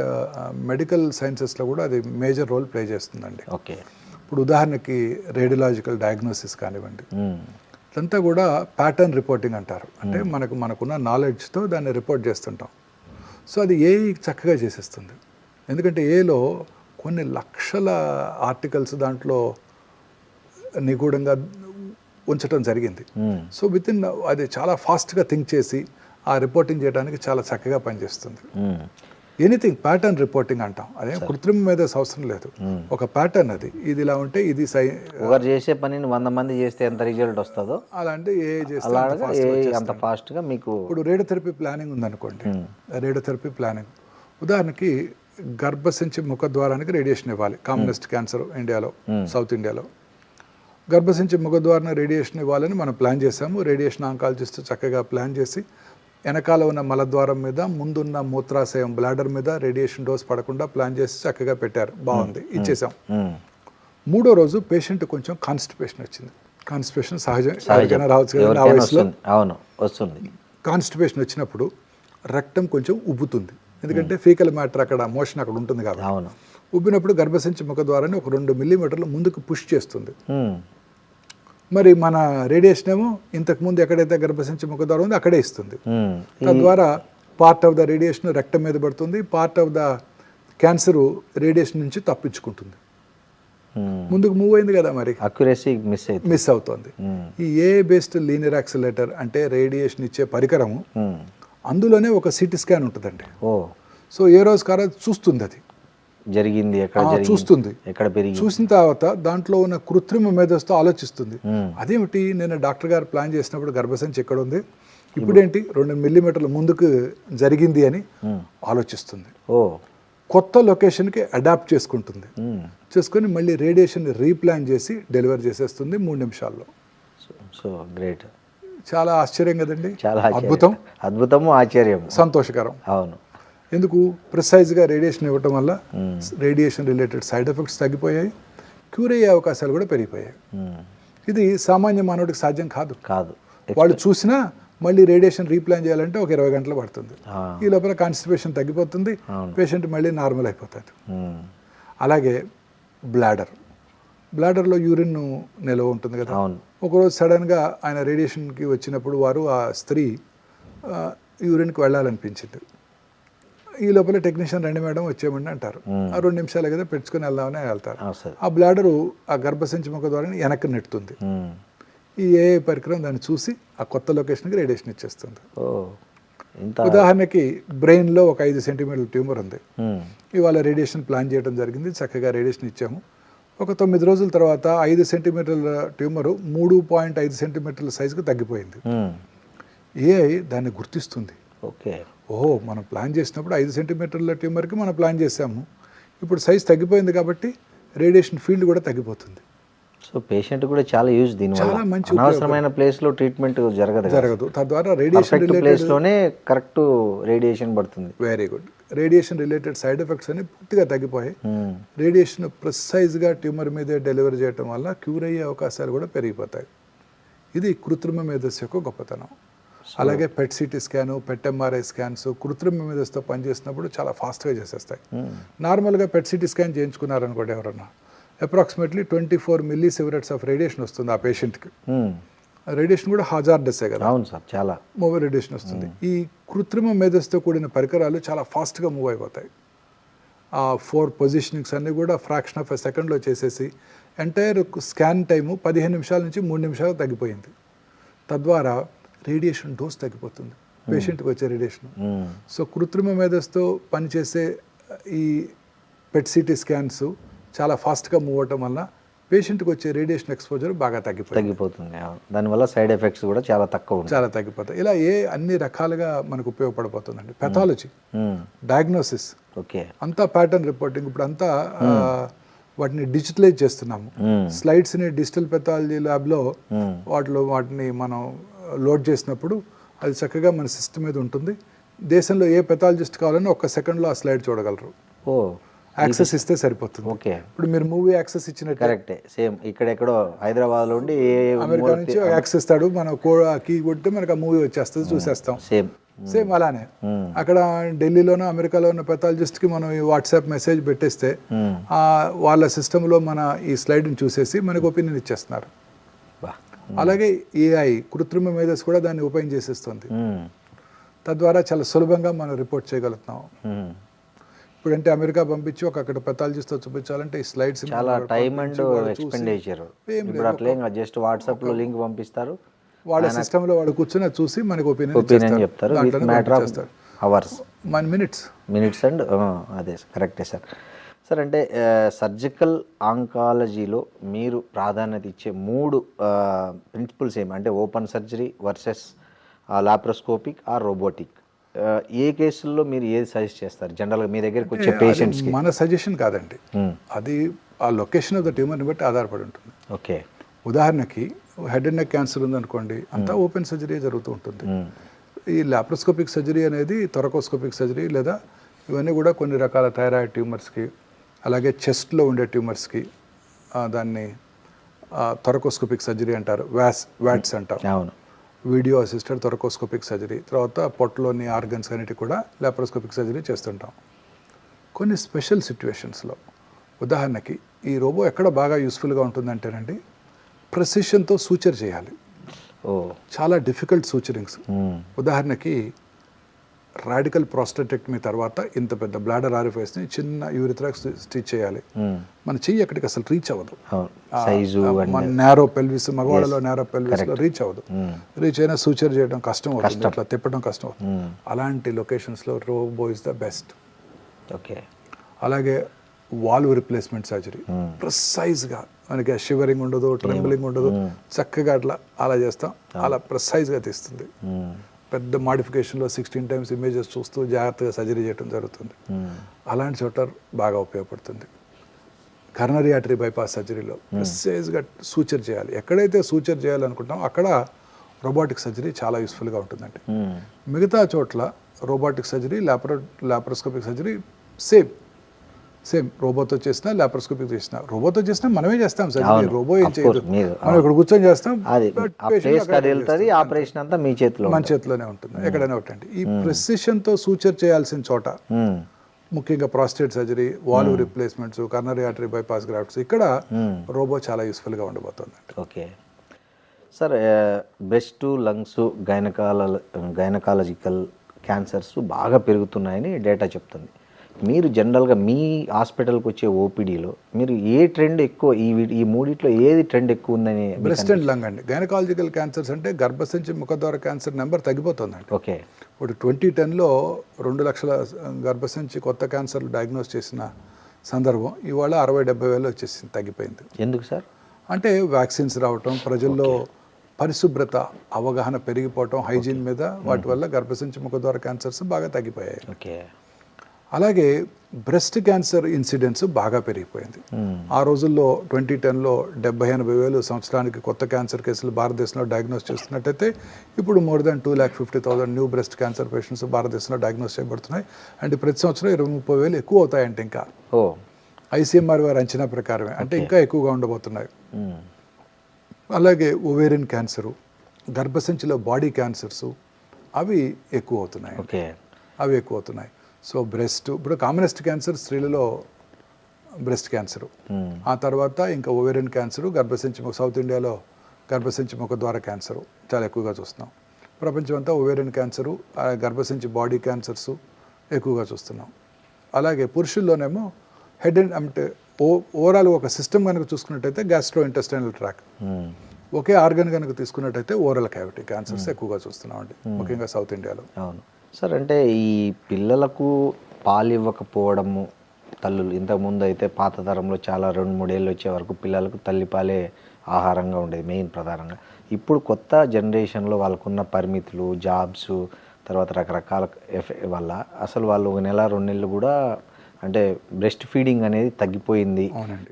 medical సైన్సెస్లో కూడా అది మేజర్ రోల్ ప్లే చేస్తుందండి. ఓకే. ఇప్పుడు ఉదాహరణకి రేడియలాజికల్ డయాగ్నోసిస్ కానివ్వండి, ఇదంతా కూడా ప్యాటర్న్ రిపోర్టింగ్ అంటారు. అంటే మనకున్న నాలెడ్జ్తో దాన్ని రిపోర్ట్ చేస్తుంటాం. సో అది ఏఐ చక్కగా చేసేస్తుంది. ఎందుకంటే ఏలో కొన్ని లక్షల ఆర్టికల్స్ దాంట్లో నిగూఢంగా ఉంచడం జరిగింది. సో అది చాలా ఫాస్ట్గా థింక్ చేసి ఆ రిపోర్టింగ్ చేయడానికి చాలా చక్కగా పనిచేస్తుంది. ఎనీథింగ్ ప్యాటర్న్ రిపోర్టింగ్ అంటాం. అదే కృత్రిమ మేధస్సు అవసరం లేదు, ఒక ప్యాటర్న్ అది, ఇది ఇలా ఉంటే ఇది ఒకరు చేసే పనిని 100 మంది చేస్తే ఎంత రిజల్ట్ వస్తుందో అలాంటి ఏ అంత ఫాస్ట్గా మీకు. ఇప్పుడు రేడియోథెరపీ ప్లానింగ్ ఉందనుకోండి, రేడియోథెరపీ ప్లానింగ్ ఉదాహరణకి గర్భసంచి ముఖద్వారానికి రేడియేషన్ ఇవ్వాలి. కామనెస్ట్ క్యాన్సర్ ఇండియాలో, సౌత్ ఇండియాలో గర్భసంచి ముఖద్వారాన రేడియేషన్ ఇవ్వాలని మనం ప్లాన్ చేసాము. రేడియేషన్ ఆంకాలజిస్ట్ చక్కగా ప్లాన్ చేసి వెనకాల ఉన్న మలద్వారం మీద, ముందున్న మూత్రాశయం బ్లాడర్ మీద రేడియేషన్ డోస్ పడకుండా ప్లాన్ చేసి చక్కగా పెట్టారు. బాగుంది, ఇచ్చేసాం. 3వ రోజు పేషెంట్ కొంచెం కాన్స్టిపేషన్ వచ్చింది. కాన్స్టిపేషన్ సహజం, రావచ్చు కదా ఆ వయసులో. అవును, వస్తుంది. కాన్స్టిపేషన్ వచ్చినప్పుడు రక్తం కొంచెం ఉబ్బుతుంది, ఎందుకంటే ఫీకల్ మ్యాటర్ అక్కడ మోషన్ అక్కడ ఉంటుంది కాబట్టి. అవును. ఉబ్బినప్పుడు గర్భసంచి ముఖద్వారాన్ని ఒక 2 మిల్లీమీటర్లు ముందుకు పుష్ చేస్తుంది. మరి మన రేడియేషన్ ఏమో ఇంతకుముందు ఎక్కడైతే గర్భసంచి ముఖద్వారం ఉందో అక్కడే ఇస్తుంది. తద్వారా పార్ట్ ఆఫ్ ద రేడియేషన్ రక్తం మీద పడుతుంది, part of the cancer radiation నుంచి తప్పించుకుంటుంది. ముందుకు మూవ్ అయింది కదా, మరి అక్యురసీ మిస్ అవుతుంది. ఈ ఏఐ బేస్డ్ లీనియర్ యాక్సిలరేటర్ అంటే రేడియేషన్ ఇచ్చే పరికరము, అందులోనే ఒక సిటీ స్కాన్ ఉంటుందండి. సో ఏ రోజు కాదు చూస్తుంది, అది జరిగింది చూస్తుంది, ఎక్కడ పెరిగి చూసిన తర్వాత దాంట్లో ఉన్న కృత్రిమ మేధస్సుతో ఆలోచిస్తుంది. అదేమిటి, నేను డాక్టర్ గారు ప్లాన్ చేసినప్పుడు గర్భసంచి ఎక్కడ ఉంది, ఇప్పుడేంటి 2 మిల్లీమీటర్ల ముందుకు జరిగింది అని ఆలోచిస్తుంది. కొత్త లొకేషన్కి అడాప్ట్ చేసుకుంటుంది. చేసుకొని మళ్ళీ రేడియేషన్ రీప్లాన్ చేసి డెలివర్ చేసేస్తుంది 3 నిమిషాల్లో. సో గ్రేట్, చాలా ఆశ్చర్యం కదండి, చాలా అద్భుతము, ఆశ్చర్యం, సంతోషకరం. అవును. ఎందుకు, ప్రిసైజ్గా రేడియేషన్ ఇవ్వటం వల్ల రేడియేషన్ రిలేటెడ్ సైడ్ ఎఫెక్ట్స్ తగ్గిపోయాయి, క్యూర్ అయ్యే అవకాశాలు కూడా పెరిగిపోయాయి. ఇది సామాన్య మానవుడికి సాధ్యం కాదు. వాళ్ళు చూసినా మళ్ళీ రేడియేషన్ రీప్లాన్ చేయాలంటే ఒక 20 గంటలు పడుతుంది. ఈ లోపల కాన్స్టిపేషన్ తగ్గిపోతుంది, పేషెంట్ మళ్ళీ నార్మల్ అయిపోతాడు. అలాగే బ్లాడర్లో యూరిన్ నిల్వ ఉంటుంది కదా. ఒకరోజు సడన్గా ఆయన రేడియేషన్కి వచ్చినప్పుడు ఆ స్త్రీ యూరిన్కి వెళ్ళాలనిపించింది. ఈ లోపల టెక్నీషియన్ రండి మేడం వచ్చేయమండి అంటారు. ఆ 2 నిమిషాలు కదా పెట్టుకుని వెళ్దామని వెళ్తారు. ఆ బ్లాడరు ఆ గర్భసంచి ముఖ ద్వారా వెనక్కి నెట్టుతుంది. ఈ ఏఐ పరికరం దాన్ని చూసి ఆ కొత్త లొకేషన్కి రేడియేషన్ ఇచ్చేస్తుంది. ఉదాహరణకి బ్రెయిన్లో ఒక 5 సెంటీమీటర్ల ట్యూమర్ ఉంది. ఇవాళ రేడియేషన్ ప్లాన్ చేయడం జరిగింది, చక్కగా రేడియేషన్ ఇచ్చాము. ఒక 9 రోజుల తర్వాత 5 సెంటీమీటర్ల ట్యూమరు 3.5 సెంటీమీటర్ల సైజుకు తగ్గిపోయింది. ఏఐ దాన్ని గుర్తిస్తుంది. మనం ప్లాన్ చేసినప్పుడు 5 సెంటీమీటర్ల ట్యూమర్కి మనం ప్లాన్ చేసాము, ఇప్పుడు సైజ్ తగ్గిపోయింది కాబట్టి రేడియేషన్ ఫీల్డ్ కూడా తగ్గిపోతుంది. సో పేషెంట్ కూడా చాలా యూజ్, దీనివల్ల అనవసరమైన ప్లేస్లో ట్రీట్మెంట్ జరగదు. తద్వారా రేడియేషన్ ప్లేస్లోనే కరెక్ట్ రేడియేషన్ పడుతుంది. Very good. Radiation related side effects అన్ని పూర్తిగా తగ్గిపోయాయి. రేడియేషన్ ప్రిసైజ్గా ట్యూమర్ మీదే డెలివరీ చేయడం వల్ల క్యూర్ అయ్యే అవకాశాలు కూడా పెరిగిపోతాయి. ఇది కృత్రిమ మేధస్సు యొక్క గొప్పతనం. అలాగే పెట్ సిటీ స్కాను, పెట్ ఎంఆర్ఐ స్కాన్స్ కృత్రిమ మేధస్సుతో పనిచేసినప్పుడు చాలా ఫాస్ట్గా చేసేస్తాయి. నార్మల్గా పెట్ సిటీ స్కాన్ చేయించుకున్నారనుకోండి ఎవరన్నా, అప్రాక్సిమేట్లీ 24 మిల్లీసివరెట్స్ ఆఫ్ రేడియేషన్ వస్తుంది ఆ పేషెంట్కి. రేడియేషన్ కూడా హజార్డస్సే కదా. అవును సార్, చాలా మూవ్ రేడియేషన్ వస్తుంది. ఈ కృత్రిమ మేధస్సుతో కూడిన పరికరాలు చాలా ఫాస్ట్గా మూవ్ అయిపోతాయి. ఆ 4 పొజిషనింగ్స్ అన్నీ కూడా ఫ్రాక్షన్ ఆఫ్ ఎ సెకండ్లో చేసేసి ఎంటైర్ స్కాన్ టైము 15 నిమిషాల నుంచి 3 నిమిషాలు తగ్గిపోయింది. తద్వారా రేడియేషన్ డోస్ తగ్గిపోతుంది, పేషెంట్కి వచ్చే రేడియేషన్. సో కృత్రిమ మేధస్సుతో పనిచేసే ఈ పెట్ సిటీ స్కాన్స్ చాలా ఫాస్ట్గా మూవ్ అవటం వల్ల పేషెంట్కి వచ్చే రేడియేషన్ ఎక్స్పోజర్ బాగా తగ్గిపోతుంది. దానివల్ల సైడ్ ఎఫెక్ట్స్ కూడా చాలా తగ్గిపోతాయి. ఇలా అన్ని రకాలుగా మనకు ఉపయోగపడిపోతుందండి. పెథాలజీ, డయాగ్నోసిస్, అంతా ప్యాటర్న్ రిపోర్టింగ్. ఇప్పుడు అంతా వాటిని డిజిటలైజ్ చేస్తున్నాము. స్లైడ్స్ని డిజిటల్ పెథాలజీ ల్యాబ్లో వాటిని మనం లోడ్ చేసినప్పుడు అది చక్కగా మన సిస్టమ్ మీద ఉంటుంది. దేశంలో ఏ పెథాలజిస్ట్ కావాలని 1 సెకండ్లో ఆ స్లైడ్ చూడగలరు. యాక్సెస్ ఇస్తే సరిపోతుంది. ఓకే, ఇప్పుడు మీరు మూవీ యాక్సెస్ ఇచ్చినట్టు కరెక్టే. సేమ్ ఇక్కడెక్కడో హైదరాబాద్లో ఉండి అమెరికా నుంచి యాక్సెస్ ఇస్తాడు, మనం కీ కొడితే మనకు ఆ మూవీ వచ్చేస్తుంది, చూసేస్తాం. సేమ్ అలానే అక్కడ ఢిల్లీలోనో అమెరికాలో ఉన్న పెథాలజిస్ట్కి మనం ఈ వాట్సాప్ మెసేజ్ పెట్టేస్తే వాళ్ళ సిస్టంలో మన ఈ స్లైడ్ని చూసేసి మనకు ఒపీనియన్ ఇచ్చేస్తున్నారు. అలాగే ఏఐ కృత్రిమ మేధస్సు కూడా దాన్ని ఉపయోగం చేసేస్తుంది. తద్వారా చాలా సులభంగా మనం రిపోర్ట్ చేయగలుగుతున్నాం. ఇప్పుడంటే అమెరికా పంపించి అక్కడ పెథాలజిస్ట్తో చూపించాలంటే ఈ స్లైడ్స్ చాలా టైం అండ్ ఎక్స్పెండిచర్. ఇప్పుడు అట్లే జస్ట్ వాట్సాప్లో లింక్ పంపిస్తారు, వాళ్ళ సిస్టంలో వాళ్ళు కూర్చొని చూసి మనకి ఒపీనియన్ చెప్తారు. Matter of hours, minutes and అదే కరెక్టే సార్. సార్ అంటే సర్జికల్ ఆంకాలజీలో మీరు ప్రాధాన్యత ఇచ్చే 3 ప్రిన్సిపల్స్ ఏమి అంటే open surgery versus laparoscopic or robotic, ఏ కేసుల్లో మీరు ఏది సజెస్ట్ చేస్తారు జనరల్గా మీ దగ్గరికి వచ్చే పేషెంట్స్కి? మన సజెషన్ కాదండి, అది ఆ లొకేషన్ ఆఫ్ ద ట్యూమర్ని బట్టి ఆధారపడి ఉంటుంది. ఓకే, ఉదాహరణకి హెడ్ అండ్ నెక్ క్యాన్సర్ ఉందనుకోండి, అంతా ఓపెన్ సర్జరీ జరుగుతూ ఉంటుంది. ఈ లాప్రోస్కోపిక్ సర్జరీ అనేది థొరకోస్కోపిక్ సర్జరీ, లేదా ఇవన్నీ కూడా కొన్ని రకాల థైరాయిడ్ ట్యూమర్స్కి, అలాగే చెస్ట్లో ఉండే ట్యూమర్స్కి దాన్ని థొరకోస్కోపిక్ సర్జరీ అంటారు, వ్యాట్స్ అంటారు. అవును, వీడియో అసిస్టెడ్ థొరకోస్కోపిక్ సర్జరీ. తర్వాత పొట్టలోని ఆర్గన్స్ అన్నిటి కూడా లాప్రోస్కోపిక్ సర్జరీ చేస్తుంటాం. కొన్ని స్పెషల్ సిచ్యువేషన్స్లో, ఉదాహరణకి ఈ రోబో ఎక్కడ బాగా యూస్ఫుల్గా ఉంటుందంటేనండి, ప్రెసిషన్తో సూచర్ చేయాలి. చాలా డిఫికల్ట్ సూచరింగ్స్. ఉదాహరణకి రాడికల్ ప్రాస్టెటెక్టమీ తర్వాత ఇంత పెద్ద బ్లాడర్ ఆరిఫైస్ని చిన్న యూరిథ్రా స్టిచ్ చేయాలి. మన చెయ్యి అక్కడికి అసలు రీచ్ అవ్వదు. మన నేరో పెల్విస్, మగవాళ్ళలో నేరో పెల్విస్లో రీచ్ అవ్వదు. రీచ్ అయినా సూచర్ చేయడం కష్టం అవుతుంది, అట్లా తిప్పడం కష్టం అవుతుంది. అలాంటి లొకేషన్స్లో robot is the best. Okay, అలాగే వాల్వ్ రిప్లేస్మెంట్ సర్జరీ, ప్రిసైజ్గా మనకి షివరింగ్ ఉండదు, ట్రెంబలింగ్ ఉండదు, చక్కగా అలా చేస్తాం, అలా ప్రిసైజ్గా తీస్తుంది. పెద్ద మాడిఫికేషన్లో 16 times ఇమేజెస్ చూస్తూ జాగ్రత్తగా సర్జరీ చేయడం జరుగుతుంది. అలాంటి చోట బాగా ఉపయోగపడుతుంది. కర్నరీ ఆర్టరీ బైపాస్ సర్జరీలో ప్రిసైజ్గా సూచర్ చేయాలి. ఎక్కడైతే సూచర్ చేయాలనుకుంటామో అక్కడ రోబోటిక్ సర్జరీ చాలా యూస్ఫుల్గా ఉంటుందండి. మిగతా చోట్ల robotic surgery, laparoscopic surgery same రోబోతో చేసినా లాప్రోస్కోపిక్ చేసినా. రోబోతో చేసినా మనమే చేస్తాం సర్జరీ, రోబో ఏం చేయదు, మనం ఇక్కడ కూర్చొని చేస్తాం. ఆపరేషన్ అంతా మీ చేతిలో, మన చేతిలోనే ఉంటుంది, ఎక్కడైనా ఒకటండి. ఈ ప్రెసిషన్తో సూచర్ చేయాల్సిన చోట, ముఖ్యంగా prostate surgery, valve replacements, coronary artery bypass grafts, ఇక్కడ రోబో చాలా యూస్ఫుల్గా ఉండబోతుంది. Okay sir, breast, lungs, gynaecological cancers బాగా పెరుగుతున్నాయని డేటా చెప్తుంది. మీరు జనరల్గా మీ హాస్పిటల్కి వచ్చే ఓపీడీలో మీరు ఏ ట్రెండ్ ఎక్కువ, ఈ మూడిట్లో ఏది ట్రెండ్ ఎక్కువ ఉందని? బ్రెస్ట్ అండ్ లంగ్ అండి. గైనకాలజికల్ క్యాన్సర్స్ అంటే గర్భసంచి ముఖద్వార క్యాన్సర్ నెంబర్ తగ్గిపోతుందండి. ఓకే, ఇప్పుడు 2010లో 2 లక్షల గర్భసంచి కొత్త క్యాన్సర్లు డయాగ్నోస్ చేసిన సందర్భం ఇవాళ 60-70 వేలు వచ్చేసింది, తగ్గిపోయింది. ఎందుకు సార్? అంటే వ్యాక్సిన్స్ రావటం, ప్రజల్లో పరిశుభ్రత అవగాహన పెరిగిపోవటం, హైజీన్ మీద, వాటి వల్ల గర్భసంచి ముఖద్వార క్యాన్సర్స్ బాగా తగ్గిపోయాయి. ఓకే, అలాగే బ్రెస్ట్ క్యాన్సర్ ఇన్సిడెన్స్ బాగా పెరిగిపోయింది. ఆ రోజుల్లో 2010లో 70-80 వేలు సంవత్సరానికి కొత్త క్యాన్సర్ కేసులు భారతదేశంలో డయాగ్నోస్ చేస్తున్నట్టయితే ఇప్పుడు more than 2,50,000 new breast cancer patients భారతదేశంలో డయాగ్నోస్ చేయబడుతున్నాయి. అంటే ప్రతి సంవత్సరం 20-30 వేలు ఎక్కువ అవుతాయంటే, ఇంకా ఐసీఎంఆర్ వారి అంచనా ప్రకారమే, అంటే ఇంకా ఎక్కువగా ఉండబోతున్నాయి. అలాగే ఓవేరియన్ క్యాన్సరు, గర్భసంచిలో బాడీ క్యాన్సర్స్ అవి ఎక్కువ అవుతున్నాయి. సో బ్రెస్ట్, ఇప్పుడు కామనెస్ట్ క్యాన్సర్ స్త్రీలలో బ్రెస్ట్ క్యాన్సరు, ఆ తర్వాత ఇంకా ఓవేరియన్ క్యాన్సరు, సౌత్ ఇండియాలో గర్భసంచి ముఖద్వార క్యాన్సరు చాలా ఎక్కువగా చూస్తున్నాం. ప్రపంచం అంతా ఓవేరియన్ క్యాన్సరు, గర్భసంచి బాడీ క్యాన్సర్స్ ఎక్కువగా చూస్తున్నాం. అలాగే పురుషుల్లోనేమో హెడ్ అండ్ అంటే ఓవరాల్ ఒక సిస్టమ్ కనుక చూసుకున్నట్టయితే గ్యాస్ట్రో ఇంటెస్టైనల్ ట్రాక్, ఒకే ఆర్గన్ కనుక తీసుకున్నట్టయితే ఓరల్ క్యావిటీ క్యాన్సర్స్ ఎక్కువగా చూస్తున్నాం అండి, ముఖ్యంగా సౌత్ ఇండియాలో. అవును సార్, అంటే ఈ పిల్లలకు పాలు ఇవ్వకపోవడము, తల్లులు ఇంతకుముందు అయితే పాత తరంలో చాలా 2-3 ఏళ్ళు వచ్చే వరకు పిల్లలకు తల్లిపాలే ఆహారంగా ఉండేది మెయిన్ ప్రధానంగా. ఇప్పుడు కొత్త జనరేషన్లో వాళ్ళకున్న పరిమితులు, జాబ్స్, తర్వాత రకరకాల వల్ల అసలు వాళ్ళు 1 నెల 2 నెలలు కూడా అంటే బ్రెస్ట్ ఫీడింగ్ అనేది తగ్గిపోయింది.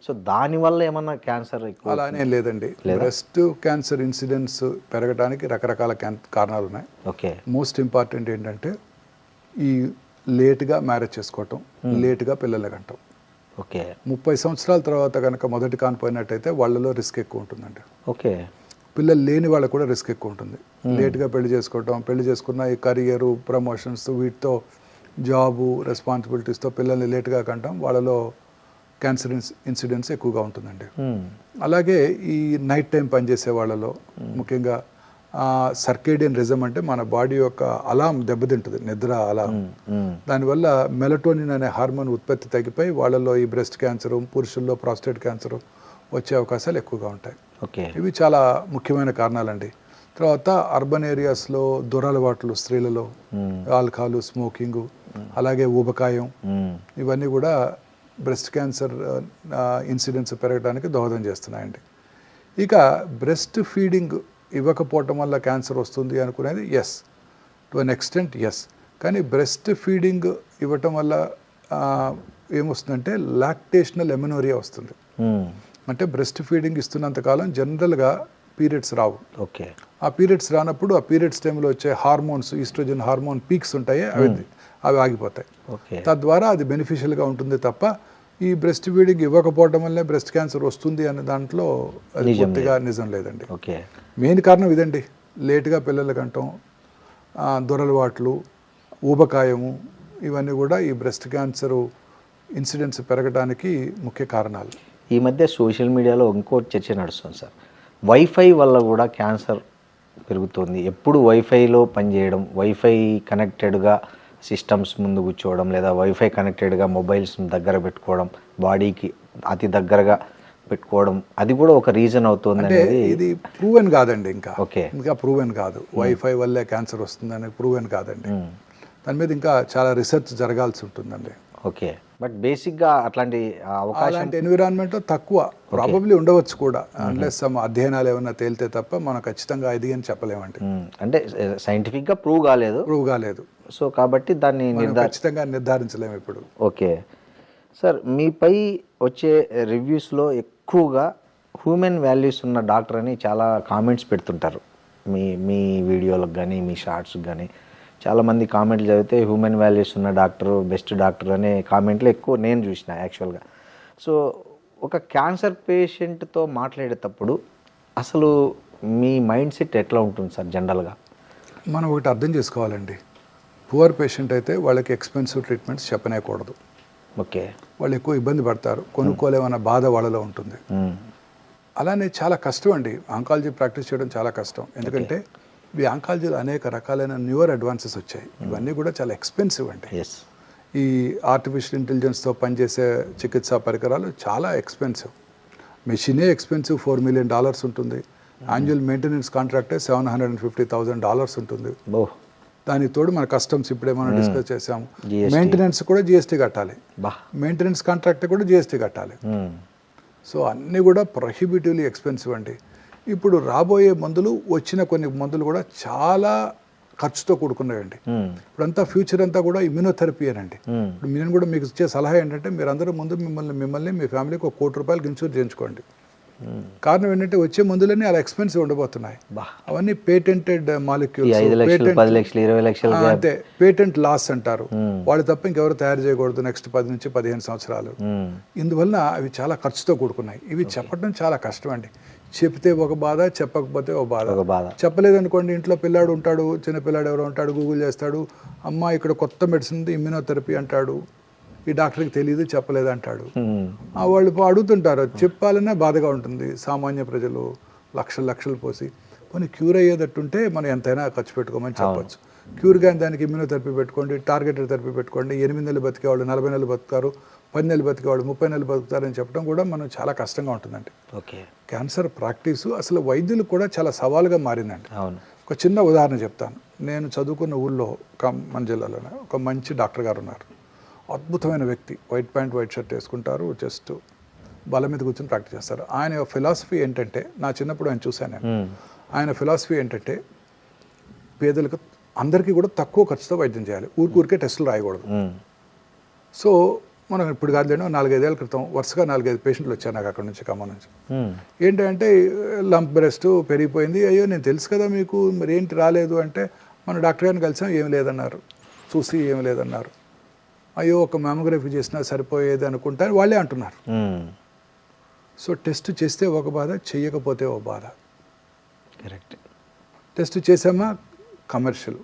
సో దానివల్ల ఏమన్నా క్యాన్సర్ ఎక్కువ? అలానే లేదండి, బ్రెస్ట్ క్యాన్సర్ ఇన్సిడెన్స్ పెరగడానికి రకరకాల కారణాలు ఉన్నాయి. ఓకే, మోస్ట్ ఇంపార్టెంట్ ఏంటంటే ఈ లేట్గా మ్యారేజ్ చేసుకోవటం, లేట్గా పిల్లలు కంటాం. ఓకే 30 సంవత్సరాల తర్వాత కనుక మొదటి కానిపోయినట్టయితే వాళ్ళలో రిస్క్ ఎక్కువ ఉంటుందండి. ఓకే. పిల్లలు లేని వాళ్ళకు కూడా రిస్క్ ఎక్కువ ఉంటుంది. లేట్గా పెళ్లి చేసుకోవటం, పెళ్లి చేసుకున్న ఈ కెరియరు, ప్రమోషన్స్, వీటితో జాబు, రెస్పాన్సిబిలిటీస్తో పిల్లల్ని లేట్గా కంటాం, వాళ్ళలో క్యాన్సర్ ఇన్సిడెన్స్ ఎక్కువగా ఉంటుందండి. అలాగే ఈ నైట్ టైం పనిచేసే వాళ్ళలో ముఖ్యంగా సర్కేడియన్ రిజం అంటే మన బాడీ యొక్క అలాం దెబ్బతింటుంది, నిద్ర అలాం. దానివల్ల మెలటోనిన్ అనే హార్మోన్ ఉత్పత్తి తగ్గిపోయి వాళ్ళలో ఈ బ్రెస్ట్ క్యాన్సరు, పురుషుల్లో ప్రాస్టేట్ క్యాన్సరు వచ్చే అవకాశాలు ఎక్కువగా ఉంటాయి. ఓకే. ఇవి చాలా ముఖ్యమైన కారణాలండి. తర్వాత అర్బన్ ఏరియాస్లో దురలవాట్లు స్త్రీలలో ఆల్కహాల్, స్మోకింగ్, అలాగే ఊబకాయం, ఇవన్నీ కూడా బ్రెస్ట్ క్యాన్సర్ ఇన్సిడెన్స్ పెరగడానికి దోహదం చేస్తున్నాయండి. ఇక బ్రెస్ట్ ఫీడింగ్ ఇవ్వకపోవటం వల్ల క్యాన్సర్ వస్తుంది అనుకునేది yes, to an extent yes. కానీ బ్రెస్ట్ ఫీడింగ్ ఇవ్వటం వల్ల ఏమొస్తుందంటే లాక్టేషనల్ ఎమెనోరియా వస్తుంది. అంటే బ్రెస్ట్ ఫీడింగ్ ఇస్తున్నంతకాలం జనరల్గా పీరియడ్స్ రావు. ఓకే. ఆ పీరియడ్స్ రానప్పుడు ఆ పీరియడ్స్ టైంలో వచ్చే హార్మోన్స్, ఈస్ట్రోజన్ హార్మోన్ పీక్స్ ఉంటాయి, అవి ఆగిపోతాయి. తద్వారా అది బెనిఫిషియల్గా ఉంటుంది తప్ప ఈ బ్రెస్ట్ ఫీడింగ్ ఇవ్వకపోవడం వల్లే బ్రెస్ట్ క్యాన్సర్ వస్తుంది అనే దాంట్లో అది పూర్తిగా నిజం లేదండి. ఓకే. మెయిన్ కారణం ఇదండి, లేటుగా పిల్లల కంటం, దురలవాట్లు, ఊబకాయము, ఇవన్నీ కూడా ఈ బ్రెస్ట్ క్యాన్సరు ఇన్సిడెన్స్ పెరగడానికి ముఖ్య కారణాలు. ఈ మధ్య సోషల్ మీడియాలో ఇంకో చర్చ నడుస్తుంది సార్, వైఫై వల్ల కూడా క్యాన్సర్ పెరుగుతుంది. ఎప్పుడు వైఫైలో పనిచేయడం, వైఫై కనెక్టెడ్గా సిస్టమ్స్ ముందు కూర్చోవడం, లేదా వైఫై కనెక్టెడ్గా మొబైల్స్ దగ్గర పెట్టుకోవడం, బాడీకి అతి దగ్గరగా పెట్టుకోవడం, అది కూడా ఒక రీజన్ అవుతుంది అనేది. ఇది ప్రూవెన్ కాదండి, ఓకే, ఇంకా ప్రూవెన్ కాదు. వైఫై వల్లే క్యాన్సర్ వస్తుందని ప్రూవెన్ కాదండి. దాని మీద ఇంకా చాలా రీసెర్చ్ జరగాల్సి ఉంటుందండి. ఓకే. బట్ బేసిక్గా అట్లాంటి అలాంటి ఎన్విరాన్మెంట్ తక్కువ ప్రాబబ్లీ ఉండవచ్చు కూడా, అన్లెస్ సమ్ అధ్యయనాలు ఏమన్నా తేలితే తప్ప మనం ఖచ్చితంగా ఇది అని చెప్పలేమండి. అంటే సైంటిఫిక్గా ప్రూవ్ కాలేదు. సో కాబట్టి దాన్ని ఖచ్చితంగా నిర్ధారించలేము ఇప్పుడు. ఓకే సార్, మీపై వచ్చే రివ్యూస్లో ఎక్కువగా హ్యూమన్ వాల్యూస్ ఉన్న డాక్టర్ అని చాలా కామెంట్స్ పెడుతుంటారు. మీ వీడియోలకు కానీ మీ షార్ట్స్కి కానీ చాలామంది కామెంట్లు చదివితే హ్యూమన్ వాల్యూస్ ఉన్న డాక్టర్, బెస్ట్ డాక్టర్ అనే కామెంట్లు ఎక్కువ నేను చూసిన యాక్చువల్గా. సో ఒక క్యాన్సర్ పేషెంట్తో మాట్లాడేటప్పుడు అసలు మీ మైండ్ సెట్ ఎట్లా ఉంటుంది సార్ జనరల్గా? మనం ఒకటి అర్థం చేసుకోవాలండి, పువర్ పేషెంట్ అయితే వాళ్ళకి ఎక్స్పెన్సివ్ ట్రీట్మెంట్స్ చెప్పనేకూడదు. ఓకే. వాళ్ళు ఎక్కువ ఇబ్బంది పడతారు, కొనుక్కోలేమన్న బాధ వాళ్ళలో ఉంటుంది. అలానే చాలా కష్టం అండి ఆంకాలజీ ప్రాక్టీస్ చేయడం, చాలా కష్టం. ఎందుకంటే ఈ ఆంకాలజీలో అనేక రకాలైన న్యూయర్ అడ్వాన్సెస్ వచ్చాయి. ఇవన్నీ కూడా చాలా ఎక్స్పెన్సివ్ అండి. ఈ ఆర్టిఫిషియల్ ఇంటెలిజెన్స్తో పనిచేసే చికిత్సా పరికరాలు చాలా ఎక్స్పెన్సివ్. మెషినే ఎక్స్పెన్సివ్, $4 million ఉంటుంది. యాన్యువల్ మెయింటెనెన్స్ కాంట్రాక్టే $750,000 ఉంటుంది. దానికి తోడు మన కస్టమ్స్ ఇప్పుడే మనం డిస్కస్ చేసాము, మెయింటెనెన్స్ కూడా జిఎస్టీ కట్టాలి, మెయింటెనెన్స్ కాంట్రాక్ట్ కూడా జిఎస్టీ కట్టాలి. సో అన్నీ కూడా ప్రొహిబిటివ్లీ ఎక్స్పెన్సివ్ అండి. ఇప్పుడు రాబోయే మందులు, వచ్చిన కొన్ని మందులు కూడా చాలా ఖర్చుతో కూడుకున్నాయండి. ఇప్పుడంతా ఫ్యూచర్ అంతా కూడా ఇమ్యూనోథెరపీ అనండి. ఇప్పుడు నేను కూడా మీకు ఇచ్చే సలహా ఏంటంటే, మీరందరూ ముందు మిమ్మల్ని మీ ఫ్యామిలీకి ₹1 కోటి ఇన్సూర్ చేయించుకోండి. కారణం ఏంటంటే వచ్చే మందులన్నీ అలా ఎక్స్పెన్సివ్ ఉండబోతున్నాయి. అవన్నీ పేటెంటెడ్ మాలిక్యూల్స్, అంతే పేటెంట్ లాస్ అంటారు. వాళ్ళు తప్ప ఇంకెవరు తయారు చేయకూడదు నెక్స్ట్ 10 నుంచి 15 సంవత్సరాలు. ఇందువల్ల అవి చాలా ఖర్చుతో కూడుకున్నాయి. ఇవి చెప్పడం చాలా కష్టం అండి. చెప్తే ఒక బాధ, చెప్పకపోతే ఒక బాధ. చెప్పలేదనుకోండి, ఇంట్లో పిల్లాడు ఉంటాడు, చిన్న పిల్లాడు ఎవరో ఉంటాడు, గూగుల్ చేస్తాడు, అమ్మ ఇక్కడ కొత్త మెడిసిన్ ఉంది ఇమ్యూనోథెరపీ అంటాడు, ఈ డాక్టర్కి తెలియదు, చెప్పలేదు అంటాడు. వాళ్ళు అడుగుతుంటారు, చెప్పాలనే బాధగా ఉంటుంది. సామాన్య ప్రజలు లక్షలు పోసి కొన్ని క్యూర్ అయ్యేటట్టుంటే మనం ఎంతైనా ఖర్చు పెట్టుకోమని చెప్పచ్చు. క్యూర్ కానీ దానికి ఇమ్యూనోథెరపీ పెట్టుకోండి, టార్గెటెడ్ థెరపీ పెట్టుకోండి, 8 నెలలు బతికేవాళ్ళు 40 నెలలు బతుకుతారు, 10 నెలలు బతికేవాళ్ళు 30 నెలలు బతుకుతారని చెప్పడం కూడా మనం చాలా కష్టంగా ఉంటుందండి. ఓకే. క్యాన్సర్ ప్రాక్టీసు అసలు వైద్యులు కూడా చాలా సవాలుగా మారిందండి. ఒక చిన్న ఉదాహరణ చెప్తాను. నేను చదువుకున్న ఊళ్ళో మన జిల్లాలోనే ఒక మంచి డాక్టర్ గారు ఉన్నారు. అద్భుతమైన వ్యక్తి, వైట్ ప్యాంట్ వైట్ షర్ట్ వేసుకుంటారు, జస్ట్ బల మీద కూర్చొని ప్రాక్టీస్ చేస్తారు. ఆయన ఫిలాసఫీ ఏంటంటే, నా చిన్నప్పుడు ఆయన చూశాను నేను, ఆయన ఫిలాసఫీ ఏంటంటే పేదలకు అందరికీ కూడా తక్కువ ఖర్చుతో వైద్యం చేయాలి, ఊరికే టెస్టులు రాయకూడదు. సో మనం ఇప్పుడు కాదులేండి, 4-5 ఏళ్ల క్రితం వరుసగా 4-5 పేషెంట్లు వచ్చారు నాకు అక్కడ నుంచి, ఖమ్మం నుంచి. ఏంటంటే లంప్ బ్రెస్ట్ పెరిగిపోయింది, అయ్యో నేను తెలుసు కదా మీకు, మరి ఏంటి రాలేదు అంటే, మన డాక్టర్ గారిని కలిసాం, ఏం లేదన్నారు, చూసి ఏం లేదన్నారు. అయ్యో ఒక మ్యామోగ్రఫీ చేసినా సరిపోయేది అనుకుంటారు వాళ్ళే అంటున్నారు. సో టెస్ట్ చేస్తే ఒక బాధ, చెయ్యకపోతే ఒక బాధ. కరెక్ట్. టెస్ట్ చేసామా కమర్షియల్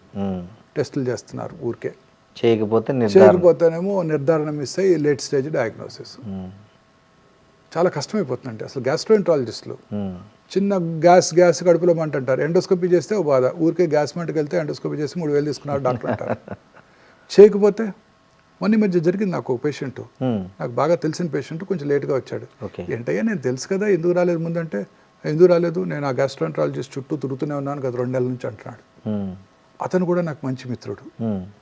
టెస్టులు చేస్తున్నారు ఊరికే, చేయకపోతేనేమో నిర్ధారణ మిస్ అయ్యి లేట్ స్టేజ్ డయాగ్నోసిస్. చాలా కష్టమైపోతుందండి అసలు. గ్యాస్ట్రోఎంట్రాలజిస్టులు చిన్న గ్యాస్ కడుపులో మంట అంటారు, ఎండోస్కోపీ చేస్తే ఒక బాధ, ఊరికే గ్యాస్ మంటకి వెళ్తే ఎండోస్కోపీ చేసి 3,000 తీసుకున్నారు డాక్టర్ అంటారు. చేయకపోతే మొన్న మధ్య జరిగింది నాకు ఒక పేషెంట్, నాకు బాగా తెలిసిన పేషెంట్, కొంచెం లేట్గా వచ్చాడు. ఏంటయ్యా నేను తెలుసు కదా, ఎందుకు రాలేదు ముందంటే, ఎందుకు రాలేదు, నేను ఆ గ్యాస్ట్రోఎంట్రాలజిస్ట్ చుట్టూ తిరుగుతూనే ఉన్నాను కదా 2 నెలల నుంచి అంటున్నాడు. అతను కూడా నాకు మంచి మిత్రుడు,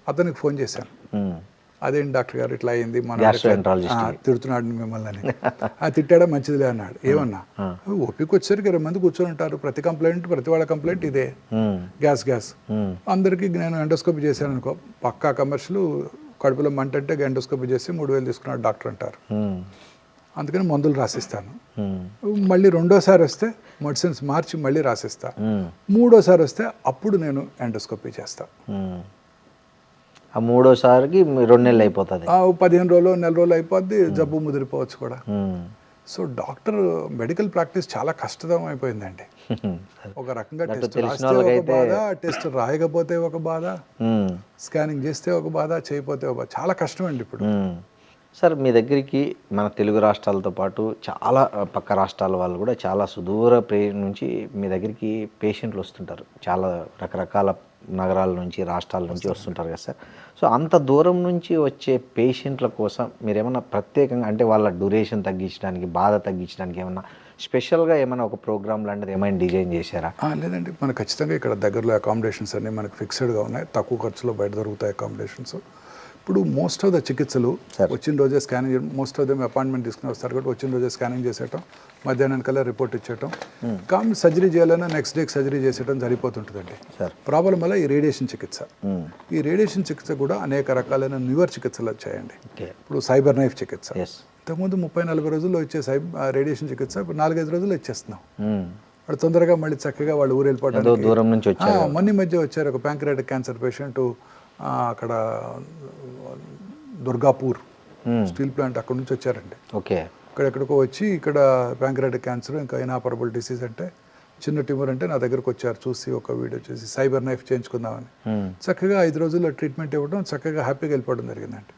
అతనికి ఫోన్ చేశాను, అదేంటి డాక్టర్ గారు ఇట్లా అయింది, మన తిడుతున్నాడు మిమ్మల్ని అని. తిట్టాడా, మంచిదిలే అన్నాడు. ఏమన్నా, ఓపిక వచ్చేసరికి 20 మంది కూర్చొని ఉంటారు, ప్రతి వాళ్ళ కంప్లైంట్ ఇదే, గ్యాస్. అందరికీ నేను ఎండోస్కోపీ చేశాను అనుకో, పక్కా కమర్షియల్, కడుపులో మంట అంటే ఎండోస్కోపీ చేసి 3,000 తీసుకున్నాడు డాక్టర్ అంటారు. అందుకని మందులు రాసిస్తాను. మళ్ళీ రెండోసారి వస్తే మెడిసిన్స్ మార్చి మళ్ళీ రాసిస్తా. మూడోసారి వస్తే అప్పుడు నేను ఎండోస్కోపీ చేస్తా. ఆ మూడోసారికి 2 నెలలు అయిపోతుంది, 15 రోజులు, నెల రోజులు అయిపోద్ది, జబ్బు ముదిరిపోవచ్చు కూడా. సో డాక్టర్ మెడికల్ ప్రాక్టీస్ చాలా కష్టతరం అయిపోయిందండి. ఒక రకంగా టెస్ట్ రాస్తే ఒక బాధ, టెస్ట్ రాయకపోతే ఒక బాధ, స్కానింగ్ చేస్తే ఒక బాధ, చేయకపోతే ఒక బాధ, చాలా కష్టం అండి ఇప్పుడు. సార్ మీ దగ్గరికి మన తెలుగు రాష్ట్రాలతో పాటు చాలా పక్క రాష్ట్రాల వాళ్ళు కూడా చాలా సుదూర నుంచి మీ దగ్గరికి పేషెంట్లు వస్తుంటారు, చాలా రకరకాల నగరాల నుంచి, రాష్ట్రాల నుంచి వస్తుంటారు కదా సార్. సో అంత దూరం నుంచి వచ్చే పేషెంట్ల కోసం మీరు ఏమన్నా ప్రత్యేకంగా, అంటే వాళ్ళ డ్యూరేషన్ తగ్గించడానికి, బాధ తగ్గించడానికి ఏమన్నా స్పెషల్గా ఏమైనా ఒక ప్రోగ్రామ్ లాంటిది ఏమైనా డిజైన్ చేశారా? లేదండి, మనకు ఖచ్చితంగా ఇక్కడ దగ్గరలో అకామిడేషన్స్ అన్నీ మనకు ఫిక్స్డ్గా ఉన్నాయి, తక్కువ ఖర్చులో బయట దొరుకుతాయి అకామిడేషన్స్. ఇప్పుడు మోస్ట్ ఆఫ్ ద చికిత్సలు వచ్చిన రోజే స్కానింగ్ చేయడం, మోస్ట్ ఆఫ్ దమ్ అపాయింట్మెంట్ తీసుకుని వస్తారు కాబట్టి వచ్చిన రోజే స్కానింగ్ చేసేయటం, మధ్యాహ్నానికల్లా రిపోర్ట్ ఇచ్చేయటం, కానీ సర్జరీ చేయాలన్నా నెక్స్ట్ డేకి సర్జరీ చేసేయటం సరిపోతుంటుందండి. ప్రాబ్లం వల్ల ఈ రేడియేషన్ చికిత్స, ఈ రేడియేషన్ చికిత్స కూడా అనేక రకాలైన న్యూవర్ చికిత్సలు వచ్చాయండి. ఇప్పుడు సైబర్ నైఫ్ చికిత్స, ఇంతకుముందు 30-40 రోజుల్లో వచ్చే రేడియేషన్ చికిత్స ఇప్పుడు 4-5 రోజుల్లో ఇచ్చేస్తున్నాం. వాళ్ళు తొందరగా మళ్ళీ చక్కగా వాళ్ళు ఊరు వెళ్ళిపోవడానికి దూరం నుంచి వచ్చారు. మొన్న మధ్య వచ్చారు ఒక ప్యాంక్రియాటిక్ క్యాన్సర్ పేషెంట్, అక్కడ దుర్గాపూర్ స్టీల్ ప్లాంట్ అక్కడ నుంచి వచ్చారండి. ఓకే, ఇక్కడెక్కడికో వచ్చి ఇక్కడ ప్యాంక్రియాటిక్ క్యాన్సర్, ఇంకా ఇనాపరబుల్ డిసీజ్ అంటే చిన్న ట్యూమర్ అంటే నా దగ్గరకు వచ్చారు, చూసి ఒక వీడియో చూసి సైబర్ నైఫ్ చేయించుకుందామని. చక్కగా 5 రోజుల్లో ట్రీట్మెంట్ ఇవ్వడం, చక్కగా హ్యాపీగా వెళ్ళిపోవడం జరిగిందండి.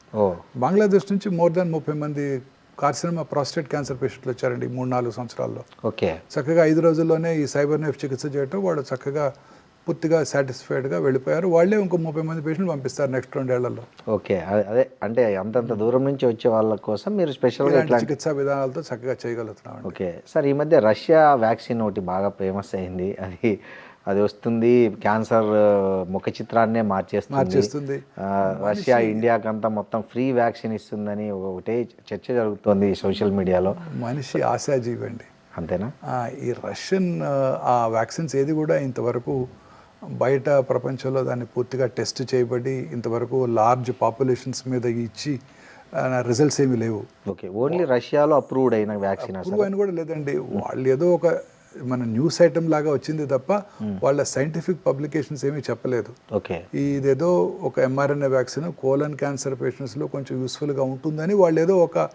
బంగ్లాదేశ్ నుంచి more than 30 మంది కార్సినోమా ప్రాస్టేట్ క్యాన్సర్ పేషెంట్లు వచ్చారండి 3-4 సంవత్సరాల్లో. ఓకే, చక్కగా 5 రోజుల్లోనే ఈ సైబర్ నైఫ్ చికిత్స చేయటం, వాళ్ళు చక్కగా పూర్తిగా సాటిస్ఫైడ్గా వెళ్ళిపోయారు. వాళ్ళే ఇంకో 30 మంది పేషెంట్లు పంపిస్తారు నెక్స్ట్ 2 ఏళ్లలో. ఓకే, అదే అంటే అంతంత దూరం నుంచి వచ్చే వాళ్ళ కోసం మీరు స్పెషల్గా చికిత్సా విధానాలతో చక్కగా చేయగలుగుతున్నాం. ఓకే సార్, ఈ మధ్య రష్యా వ్యాక్సిన్ ఒకటి బాగా ఫేమస్ అయింది, అది వస్తుంది, క్యాన్సర్ ముఖ చిత్రాన్నే మార్చేస్తుంది. రష్యా ఇండియాకంతా మొత్తం ఫ్రీ వ్యాక్సిన్ ఇస్తుందని ఒకటే చర్చ జరుగుతుంది సోషల్ మీడియాలో. మనిషి ఆశాజీవి అండి, అంతేనా? ఈ రష్యన్ ఆ వ్యాక్సిన్స్ ఏది కూడా ఇంతవరకు బయట ప్రపంచంలో దాన్ని పూర్తిగా టెస్ట్ చేయబడి ఇంతవరకు లార్జ్ పాపులేషన్స్ మీద ఇచ్చి రిజల్ట్స్ ఏమీ లేవు. ఓకే, ఓన్లీ రష్యాలో అప్రూవ్డ్ అయిన వ్యాక్సిన్? అప్రూవ్ అయిన కూడా లేదండి, వాళ్ళు ఏదో ఒక మన న్యూస్ ఐటమ్ లాగా వచ్చింది తప్ప వాళ్ళ సైంటిఫిక్ పబ్లికేషన్స్ ఏమీ చెప్పలేదు. ఓకే, ఇదేదో ఒక mRNA వ్యాక్సిన్ కోలన్ క్యాన్సర్ పేషెంట్స్లో కొంచెం యూస్ఫుల్గా ఉంటుందని వాళ్ళు ఏదో ఒక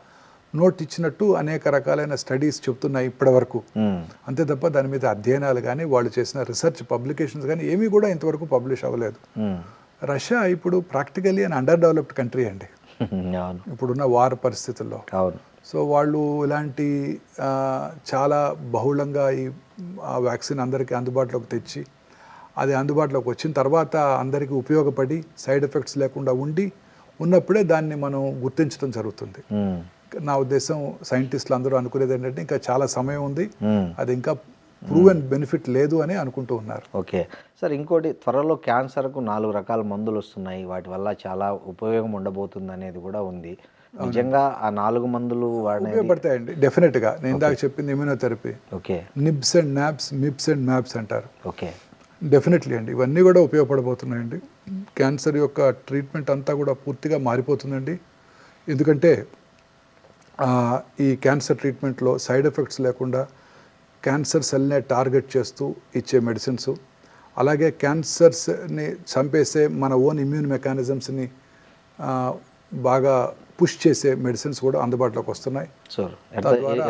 నోట్ ఇచ్చినట్టు అనేక రకాలైన స్టడీస్ చెప్తున్నాయి ఇప్పటి వరకు. అంతే తప్ప దాని మీద అధ్యయనాలు కానీ వాళ్ళు చేసిన రీసెర్చ్ పబ్లికేషన్స్ కానీ ఏమీ కూడా ఇంతవరకు పబ్లిష్ అవ్వలేదు. రష్యా ఇప్పుడు ప్రాక్టికల్లీ అన్ అండర్ డెవలప్డ్ కంట్రీ అండి ఇప్పుడున్న వార్ పరిస్థితుల్లో. సో వాళ్ళు ఇలాంటి చాలా బహుళంగా ఈ వ్యాక్సిన్ అందరికీ అందుబాటులోకి తెచ్చి, అది అందుబాటులోకి వచ్చిన తర్వాత అందరికీ ఉపయోగపడి సైడ్ ఎఫెక్ట్స్ లేకుండా ఉన్నప్పుడే దాన్ని మనం గుర్తించడం జరుగుతుంది. నా ఉద్దేశం సైంటిస్టులు అందరూ అనుకునేది ఏంటంటే ఇంకా చాలా సమయం ఉంది, అది ఇంకా ప్రూవెన్ బెనిఫిట్ లేదు అని అనుకుంటూ ఉన్నారు. ఓకే సార్, ఇంకోటి త్వరలో క్యాన్సర్కు 4 రకాల మందులు వస్తున్నాయి, వాటి వల్ల చాలా ఉపయోగం ఉండబోతుంది అనేది కూడా ఉంది. నిజంగా ఆ 4 మందులు ఉపయోగపడతాయండి డెఫినెట్గా. నేను ఇందాక చెప్పింది immunotherapy, okay, nibs and knobs, mips and maps అంటారు. ఓకే, డెఫినెట్లీ అండి, ఇవన్నీ కూడా ఉపయోగపడబోతున్నాయండి. క్యాన్సర్ యొక్క ట్రీట్మెంట్ అంతా కూడా పూర్తిగా మారిపోతుందండి. ఎందుకంటే ఈ క్యాన్సర్ ట్రీట్మెంట్లో సైడ్ ఎఫెక్ట్స్ లేకుండా క్యాన్సర్ సెల్నే టార్గెట్ చేస్తూ ఇచ్చే మెడిసిన్స్, అలాగే క్యాన్సర్స్ని చంపేసే మన ఓన్ ఇమ్యూన్ మెకానిజమ్స్ని బాగా పుష్ చేసే మెడిసిన్స్ కూడా అందుబాటులోకి వస్తున్నాయి. సార్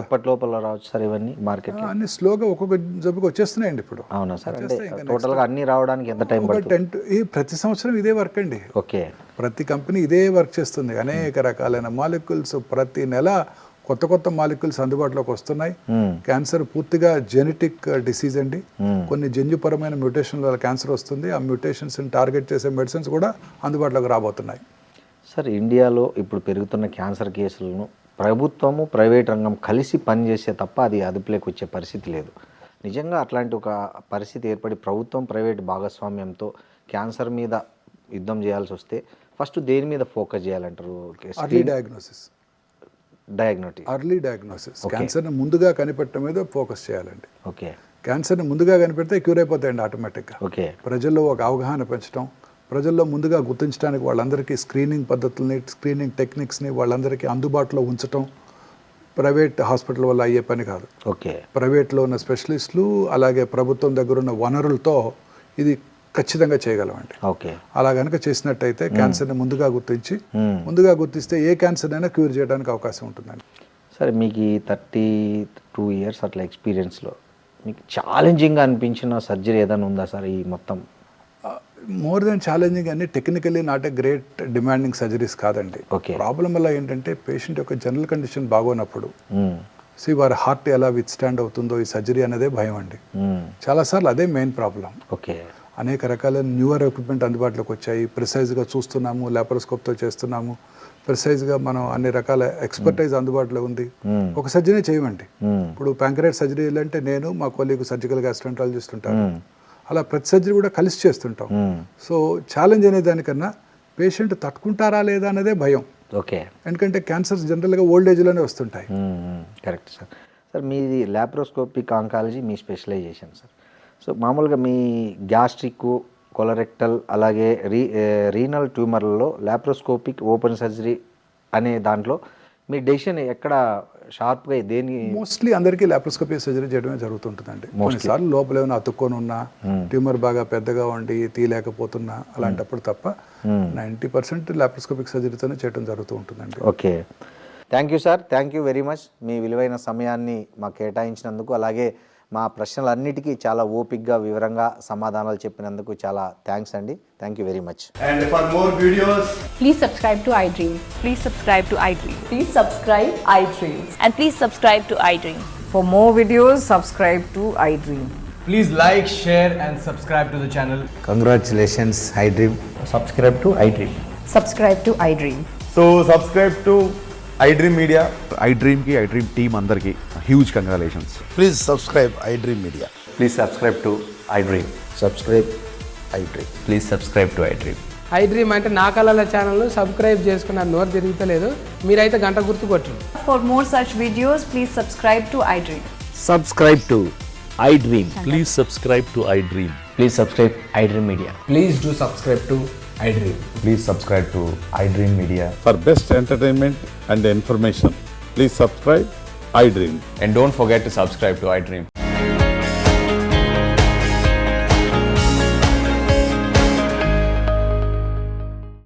ఎప్పటి లోపల రావచ్చు సార్ ఇవన్నీ మార్కెట్లో? అన్ని స్లోగా ఒక్కొక్క జబ్బుకి వచ్చేస్తున్నాయండి ఇప్పుడు. అవునా సార్? అంటే టోటల్గా అన్ని రావడానికి ఎంత టైం పడుతుంది? ఈ ప్రతి సంవత్సరం ఇదే వర్క్ అండి. ఓకే. ప్రతి కంపెనీ ఇదే వర్క్ చేస్తుంది. అనేక రకాలైన మాలిక్యూల్స్ ప్రతి నెల కొత్త కొత్త మాలిక్యూల్స్ అందుబాటులోకి వస్తున్నాయి. క్యాన్సర్ పూర్తిగా జెనెటిక్ డిసీజ్ అండి. కొన్ని జన్యుపరమైన మ్యూటేషన్ వల్ల క్యాన్సర్ వస్తుంది. ఆ మ్యూటేషన్స్ టార్గెట్ చేసే మెడిసిన్స్ కూడా అందుబాటులోకి రాబోతున్నాయి. సార్ ఇండియాలో ఇప్పుడు పెరుగుతున్న క్యాన్సర్ కేసులను ప్రభుత్వము ప్రైవేట్ రంగం కలిసి పనిచేసే తప్ప అది అదుపులోకి వచ్చే పరిస్థితి లేదు. నిజంగా అట్లాంటి ఒక పరిస్థితి ఏర్పడి ప్రభుత్వం ప్రైవేట్ భాగస్వామ్యంతో క్యాన్సర్ మీద యుద్ధం చేయాల్సి వస్తే ఫస్ట్ దేని మీద ఫోకస్ చేయాలంటారు? Early diagnosis. ఎర్లీ డయాగ్నోసిస్, క్యాన్సర్ని ముందుగా కనిపెట్టడం మీద ఫోకస్ చేయాలండి. ఓకే. క్యాన్సర్ని ముందుగా కనిపెడితే క్యూర్ అయిపోతాయండి ఆటోమేటిక్గా. ఓకే. ప్రజల్లో ఒక అవగాహన పెంచడం, ప్రజల్లో ముందుగా గుర్తించడానికి వాళ్ళందరికీ స్క్రీనింగ్ పద్ధతుల్ని, స్క్రీనింగ్ టెక్నిక్స్ని వాళ్ళందరికీ అందుబాటులో ఉంచడం ప్రైవేట్ హాస్పిటల్ వల్ల అయ్యే పని కాదు. ఓకే. ప్రైవేట్లో ఉన్న స్పెషలిస్టులు అలాగే ప్రభుత్వం దగ్గర ఉన్న వనరులతో ఇది ఖచ్చితంగా చేయగలమండి. ఓకే. అలా కనుక చేసినట్టయితే క్యాన్సర్ని ముందుగా గుర్తిస్తే ఏ క్యాన్సర్ అయినా క్యూర్ చేయడానికి అవకాశం ఉంటుందండి. సరే, మీకు ఈ 32 years అట్లా ఎక్స్పీరియన్స్లో మీకు ఛాలెంజింగ్గా అనిపించిన సర్జరీ ఏదైనా ఉందా సార్? ఈ మొత్తం మోర్ దెన్ ఛాలెంజింగ్ అన్ని technically not a great demanding surgeries కాదండి. ఓకే. ప్రాబ్లం వల్ల ఏంటంటే పేషెంట్ యొక్క జనరల్ కండిషన్ బాగోనప్పుడు వారి హార్ట్ ఎలా విత్ స్టాండ్ అవుతుందో ఈ సర్జరీ అనేదే భయం అండి. చాలాసార్లు అదే మెయిన్ ప్రాబ్లం. ఓకే. అనేక రకాల న్యూవర్ ఎక్విప్మెంట్ అందుబాటులోకి వచ్చాయి. ప్రిసైజ్గా చూస్తున్నాము, లాప్రోస్కోప్తో చేస్తున్నాము, ప్రిసైజ్గా మనం అన్ని రకాల ఎక్స్పర్టైజ్ అందుబాటులో ఉంది. ఒక సర్జరీ చేయమండి. ఇప్పుడు ప్యాంక్రియాటిక్ సర్జరీ అంటే నేను మా కొలీగ్ సర్జికల్ గ్యాస్ట్రాంటాలజిస్ట్ ఉంటాను. అలా ప్రతి సర్జరీ కూడా కలిసి చేస్తుంటాం. సో ఛాలెంజ్ అనే దానికన్నా పేషెంట్ తట్టుకుంటారా లేదా అనేదే భయం. ఓకే. ఎందుకంటే క్యాన్సర్స్ జనరల్గా ఓల్డ్ ఏజ్లోనే వస్తుంటాయి. Correct sir. సార్ మీది లాప్రోస్కోపిక్ ఆంకాలజీ మీ స్పెషలైజేషన్ సార్. సో మామూలుగా మీ గ్యాస్ట్రిక్, కొలరెక్టల్ అలాగే రీనల్ ట్యూమర్లలో లాప్రోస్కోపిక్ ఓపెన్ సర్జరీ అనే దాంట్లో మీ డెసిషన్ ఎక్కడ షార్ప్గా దేని? మోస్ట్లీ అందరికీ లాప్రోస్కోపీ సర్జరీ చేయడమే జరుగుతుంటుందండి. కొన్నిసార్లు లోపల ఏమైనా అతుక్కొని ఉన్నా, ట్యూమర్ బాగా పెద్దగా ఉండి తీయలేకపోతున్నా అలాంటప్పుడు తప్ప 90% లాప్రోస్కోపిక్ సర్జరీతోనే చేయడం జరుగుతూ ఉంటుందండి. Okay. Thank you sir. Thank you very much. మీ విలువైన సమయాన్ని మాకు కేటాయించినందుకు, అలాగే మా ప్రశ్నలన్నిటికీ చాలా ఓపిక్గా వివరంగా సమాధానాలు చెప్పినందుకు చాలా థ్యాంక్స్ అండి. Thank you very much. And for more videos, Please subscribe to iDream. Please subscribe to iDream. Please subscribe iDream. And please subscribe to iDream. For more videos, subscribe to iDream. please like, share and subscribe to the channel. Congratulations, iDream. Subscribe to iDream. Subscribe to iDream. So subscribe to iDream Media. iDream team అందరికి huge congratulations. Please subscribe iDream Media. Please subscribe to iDream. Subscribe iDream. Please subscribe to iDream. iDream అంటే నా కళల ఛానల్ను subscribe చేసుకున్న నోరు తిరుగుతలేదు. మీరైతే గంట గుర్తు కొట్టండి. For more such videos, please subscribe to iDream. Subscribe to iDream. Please subscribe to iDream. Please subscribe iDream Media. Please do subscribe to iDream. Please subscribe to iDream Media. For best entertainment and information, please subscribe iDream. And don't forget to subscribe to iDream.